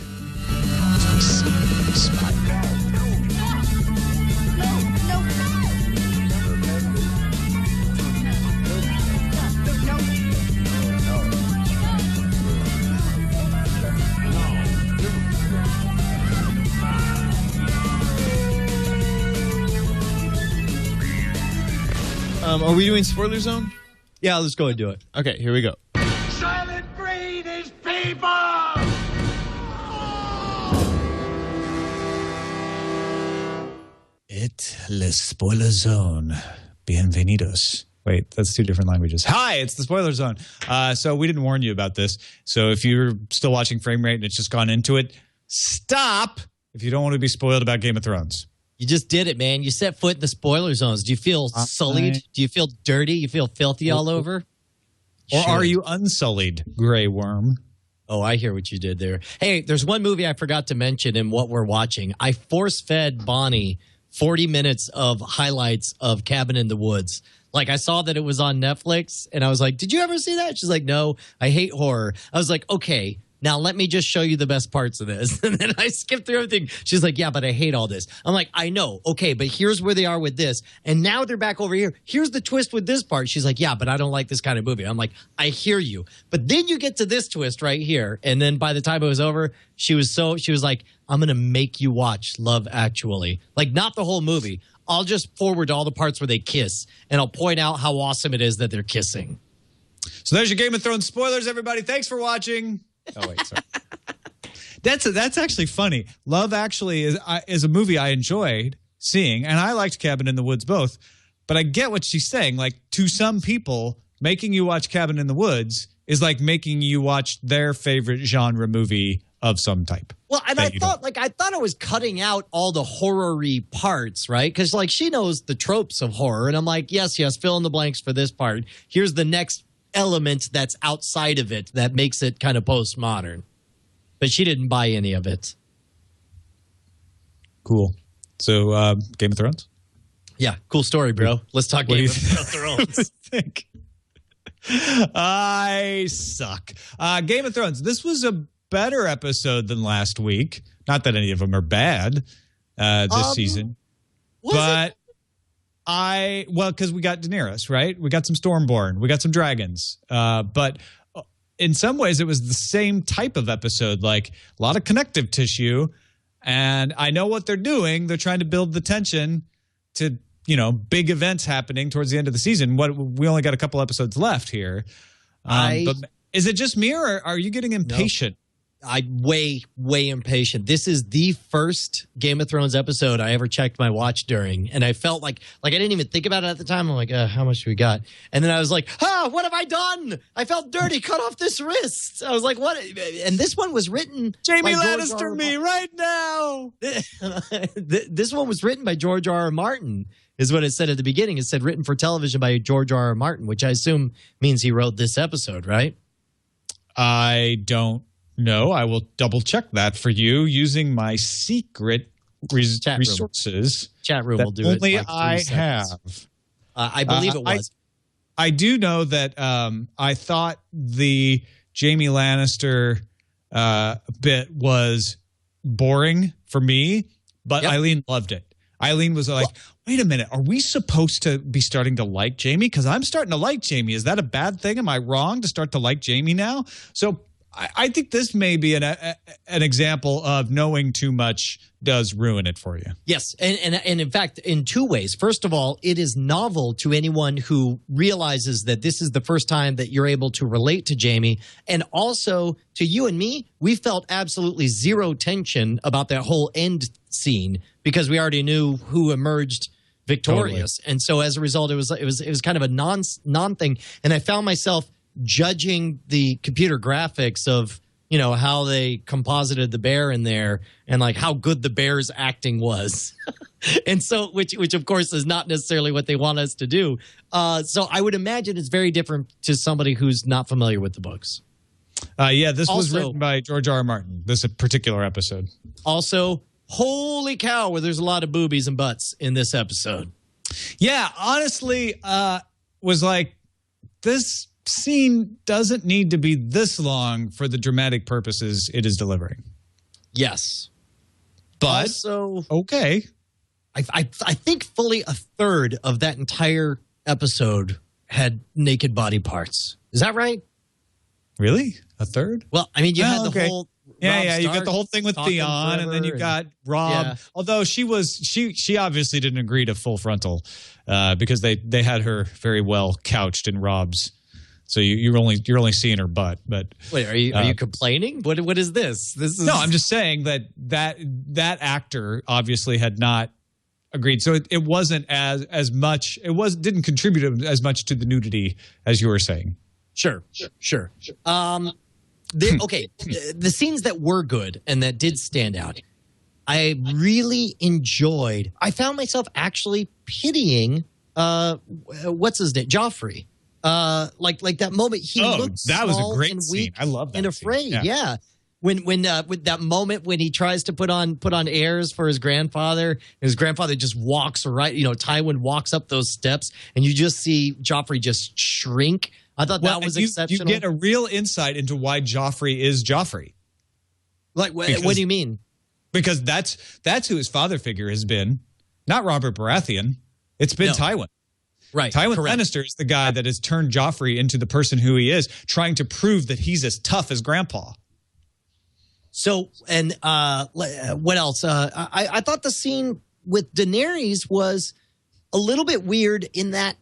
Are we doing spoiler zone? Yeah, let's go and do it. Okay, here we go. Silent breed is people! Le spoiler zone. Bienvenidos. Wait, that's two different languages. Hi, it's the spoiler zone. So we didn't warn you about this. So if you're still watching Frame Rate and it's just gone into it, stop if you don't want to be spoiled about Game of Thrones. You just did it, man. You set foot in the spoiler zones. Do you feel sullied? Do you feel dirty? You feel filthy all over? Or are you unsullied, Grey Worm? Oh, I hear what you did there. Hey, there's one movie I forgot to mention in what we're watching. I force-fed Bonnie 40 minutes of highlights of Cabin in the Woods. Like, I saw that it was on Netflix, and I was like, did you ever see that? She's like, no, I hate horror. I was like, okay, now let me just show you the best parts of this. And then I skipped through everything. She's like, yeah, but I hate all this. I'm like, I know. Okay, but here's where they are with this. And now they're back over here. Here's the twist with this part. She's like, yeah, but I don't like this kind of movie. I'm like, I hear you. But then you get to this twist right here. And then by the time it was over, she was like, I'm going to make you watch Love Actually. Like, not the whole movie. I'll just forward to all the parts where they kiss, and I'll point out how awesome it is that they're kissing. So there's your Game of Thrones spoilers, everybody. Thanks for watching. Oh, wait, sorry. That's actually funny. Love Actually is a movie I enjoyed seeing, and I liked Cabin in the Woods both. But I get what she's saying. Like, to some people, making you watch Cabin in the Woods is like making you watch their favorite genre movie of some type. Well, and I thought it was cutting out all the horror-y parts, right? Because, like, she knows the tropes of horror. And I'm like, yes, fill in the blanks for this part. Here's the next element that's outside of it that makes it kind of postmodern. But she didn't buy any of it. Cool. So, Game of Thrones? Yeah, cool story, bro. Let's talk Game of Thrones. What do you think? I suck. Game of Thrones. This was a better episode than last week. Not that any of them are bad this season. But because we got Daenerys, right? We got some Stormborn. We got some dragons. But in some ways, it was the same type of episode, like a lot of connective tissue. And I know what they're doing. They're trying to build the tension to, big events happening towards the end of the season. We only got a couple episodes left here. But is it just me, or are you getting impatient? I'm way impatient. This is the first Game of Thrones episode I ever checked my watch during, and I felt like I didn't even think about it at the time. I'm like, how much do we got? And then I was like, what have I done? I felt dirty. Cut off this wrist. I was like, what? And this one was written Jamie Lannister me right now. This one was written by George R.R. Martin, is what it said at the beginning. It said written for television by George R.R. Martin, which I assume means he wrote this episode, right? I don't know. I will double check that for you using my secret resources. Chat room will do only it. I have. I believe it was. I do know that I thought the Jamie Lannister bit was boring for me, but Eileen loved it. Eileen was like, wait a minute, are we supposed to be starting to like Jamie? Because I'm starting to like Jamie. Is that a bad thing? Am I wrong to start to like Jamie now? So I think this may be an example of knowing too much does ruin it for you. Yes, and in fact, in two ways. First of all, it is novel to anyone who realizes that this is the first time that you're able to relate to Jamie. And also, to you and me, we felt absolutely zero tension about that whole end scene because we already knew who emerged victorious. Totally. And so as a result, it was kind of a non thing. And I found myself judging the computer graphics of, how they composited the bear in there and like how good the bear's acting was. And so, which of course is not necessarily what they want us to do. So I would imagine it's very different to somebody who's not familiar with the books. This was written by George R.R. Martin, this particular episode. Also, holy cow, where there's a lot of boobies and butts in this episode. Yeah, honestly, was like, this scene doesn't need to be this long for the dramatic purposes it is delivering. Yes. But, also, okay. I think fully a third of that entire episode had naked body parts. Is that right? Really? A third? Well, I mean, you had the whole Yeah, you got the whole thing with Theon, and then you got Rob. Yeah. Although she obviously didn't agree to full frontal because they had her very well couched in Rob's. So you're only seeing her butt. But wait, are you complaining? What is this? No, I'm just saying that actor obviously had not agreed. So it wasn't as much. Didn't contribute as much to the nudity as you were saying. Sure. The scenes that were good and that did stand out, I really enjoyed. I found myself actually pitying what's his name, Joffrey. Like that moment he looked that was a great and scene. weak I love that and afraid. Yeah. When with that moment when he tries to put on airs for his grandfather, and his grandfather just walks right. Tywin walks up those steps, and you just see Joffrey just shrink. I thought that was exceptional. You get a real insight into why Joffrey is Joffrey. Like, what do you mean? Because that's who his father figure has been, not Robert Baratheon. It's been Tywin. Right. Tywin Lannister is the guy that has turned Joffrey into the person who he is, trying to prove that he's as tough as Grandpa. So, and what else? I thought the scene with Daenerys was a little bit weird in that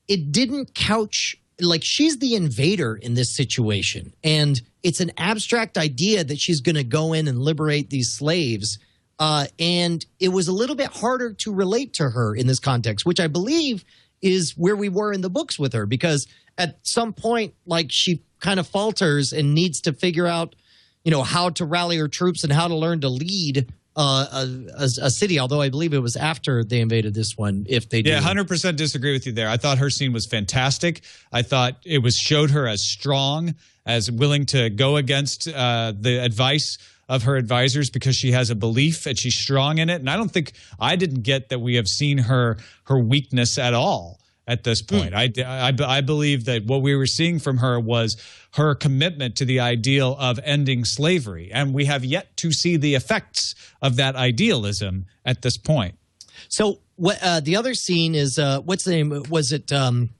it didn't couch, like, she's the invader in this situation. And it's an abstract idea that she's going to go in and liberate these slaves. And it was a little bit harder to relate to her in this context, which I believe is where we were in the books with her, because at some point, like, she kind of falters and needs to figure out, how to rally her troops and how to learn to lead a city, although I believe it was after they invaded this one, if they did. Yeah, 100% disagree with you there. I thought her scene was fantastic. I thought it showed her as strong, as willing to go against the advice of her advisors because she has a belief and she's strong in it. And I didn't get that we have seen her weakness at all at this point. I believe that what we were seeing from her was her commitment to the ideal of ending slavery. And we have yet to see the effects of that idealism at this point. So what the other scene is, what's the name? Was it,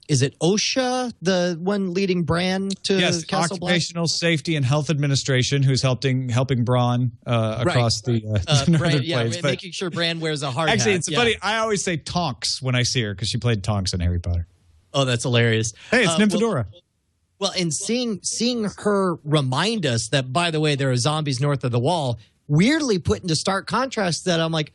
is it OSHA, the one leading Bran to Castle Black? Occupational Safety and Health Administration, who's helping Bran across the northern plains. Making sure Bran wears a hard hat. Actually, it's funny. I always say Tonks when I see her because she played Tonks in Harry Potter. Oh, that's hilarious. Hey, it's Nymphadora. Well, and seeing her remind us that, by the way, there are zombies north of the wall, weirdly put into stark contrast that I'm like,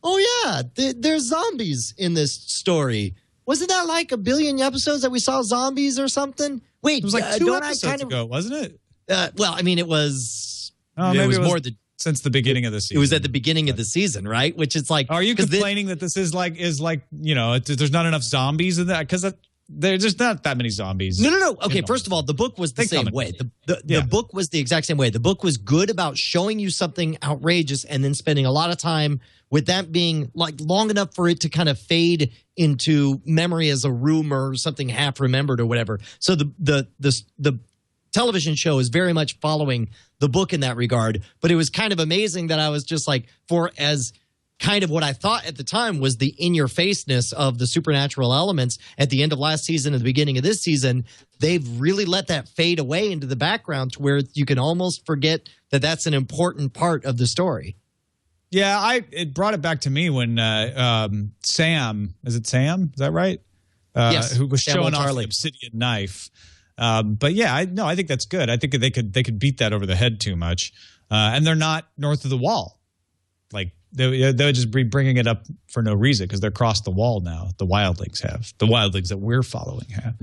oh, yeah, there's zombies in this story. Wasn't that like 1 billion episodes that we saw zombies or something? Wait, it was like 2 episodes ago, wasn't it? Well, I mean, it was. Oh, maybe it was more since the beginning of the season. It was at the beginning of the season, right? Which is like. Are you complaining that this is like there's not enough zombies in that? Because there's just not that many zombies. No. Okay, first of all, the book was the same way. The book was the exact same way. The book was good about showing you something outrageous and then spending a lot of time with that being like long enough for it to kind of fade into memory as a rumor or something half remembered or whatever. So the television show is very much following the book in that regard. But it was kind of amazing that I was just like, for as kind of what I thought at the time was the in-your-faceness of the supernatural elements at the end of last season and the beginning of this season, they've really let that fade away into the background to where you can almost forget that that's an important part of the story. Yeah, it brought it back to me when Sam, is it Sam? Is that right? Yes. Who was showing off the obsidian knife. But yeah, I think that's good. I think they could beat that over the head too much. And they're not north of the wall. Like, they would just be bringing it up for no reason because they're across the wall now. The wildlings have. The wildlings that we're following have.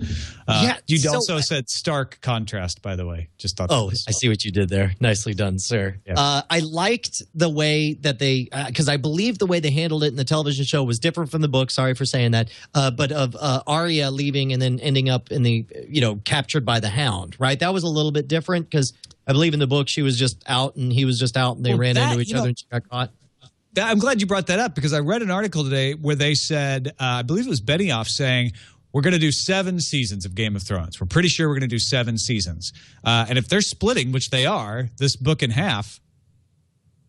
You also said stark contrast, by the way. Just thought. Oh, I see what you did there. Nicely done, sir. Yeah. I liked the way that they, because I believe the way they handled it in the television show was different from the book. Sorry for saying that. But of Arya leaving and then ending up in the, captured by the Hound, right? That was a little bit different because I believe in the book she was just out and he was just out and they ran into each other and she got caught. I'm glad you brought that up because I read an article today where they said, I believe it was Benioff saying, we're going to do 7 seasons of Game of Thrones. We're pretty sure we're going to do 7 seasons. And if they're splitting, which they are, this book in half,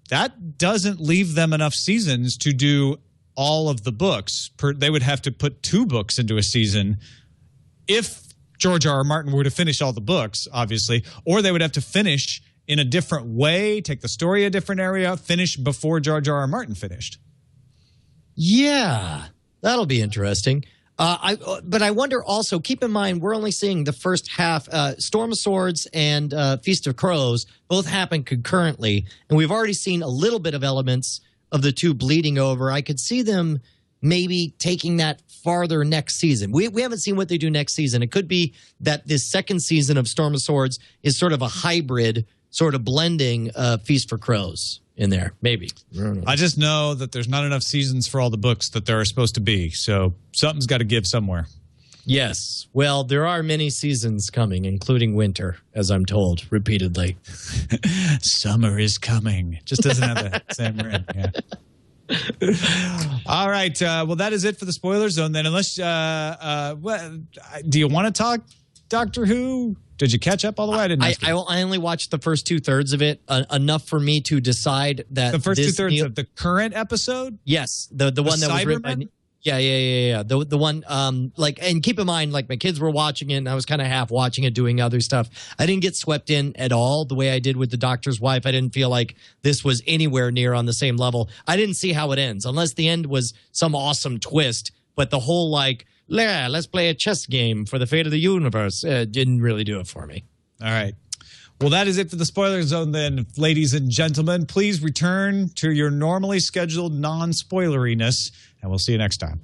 that doesn't leave them enough seasons to do all of the books. They would have to put 2 books into a season if George R.R. Martin were to finish all the books, obviously, or they would have to finish in a different way, take the story a different area, finish before Jar Jar Martin finished. Yeah, that'll be interesting. But I wonder also, keep in mind, we're only seeing the first half. Storm of Swords and Feast of Crows both happen concurrently, and we've already seen a little bit of elements of the two bleeding over. I could see them maybe taking that farther next season. We haven't seen what they do next season. It could be that this second season of Storm of Swords is sort of a hybrid, sort of blending Feast for Crows in there, maybe. I just know that there's not enough seasons for all the books that there are supposed to be, so something's got to give somewhere. Yes. Well, there are many seasons coming, including winter, as I'm told repeatedly. Summer is coming. Just doesn't have the same ring. Yeah. All right. Well, that is it for the spoiler zone then. Unless, do you want to talk Doctor Who? Did you catch up all the way? I only watched the first 2/3 of it, enough for me to decide that the first 2/3 of the current episode. Yes, the one that was written by. Yeah. The one, and keep in mind, like, my kids were watching it and I was kind of half watching it, doing other stuff. I didn't get swept in at all the way I did with The Doctor's Wife. I didn't feel like this was anywhere near on the same level. I didn't see how it ends, unless the end was some awesome twist. But the whole, like, yeah, let's play a chess game for the fate of the universe, didn't really do it for me. All right. Well, that is it for the spoiler zone then, ladies and gentlemen. Please return to your normally scheduled non-spoileriness, and we'll see you next time.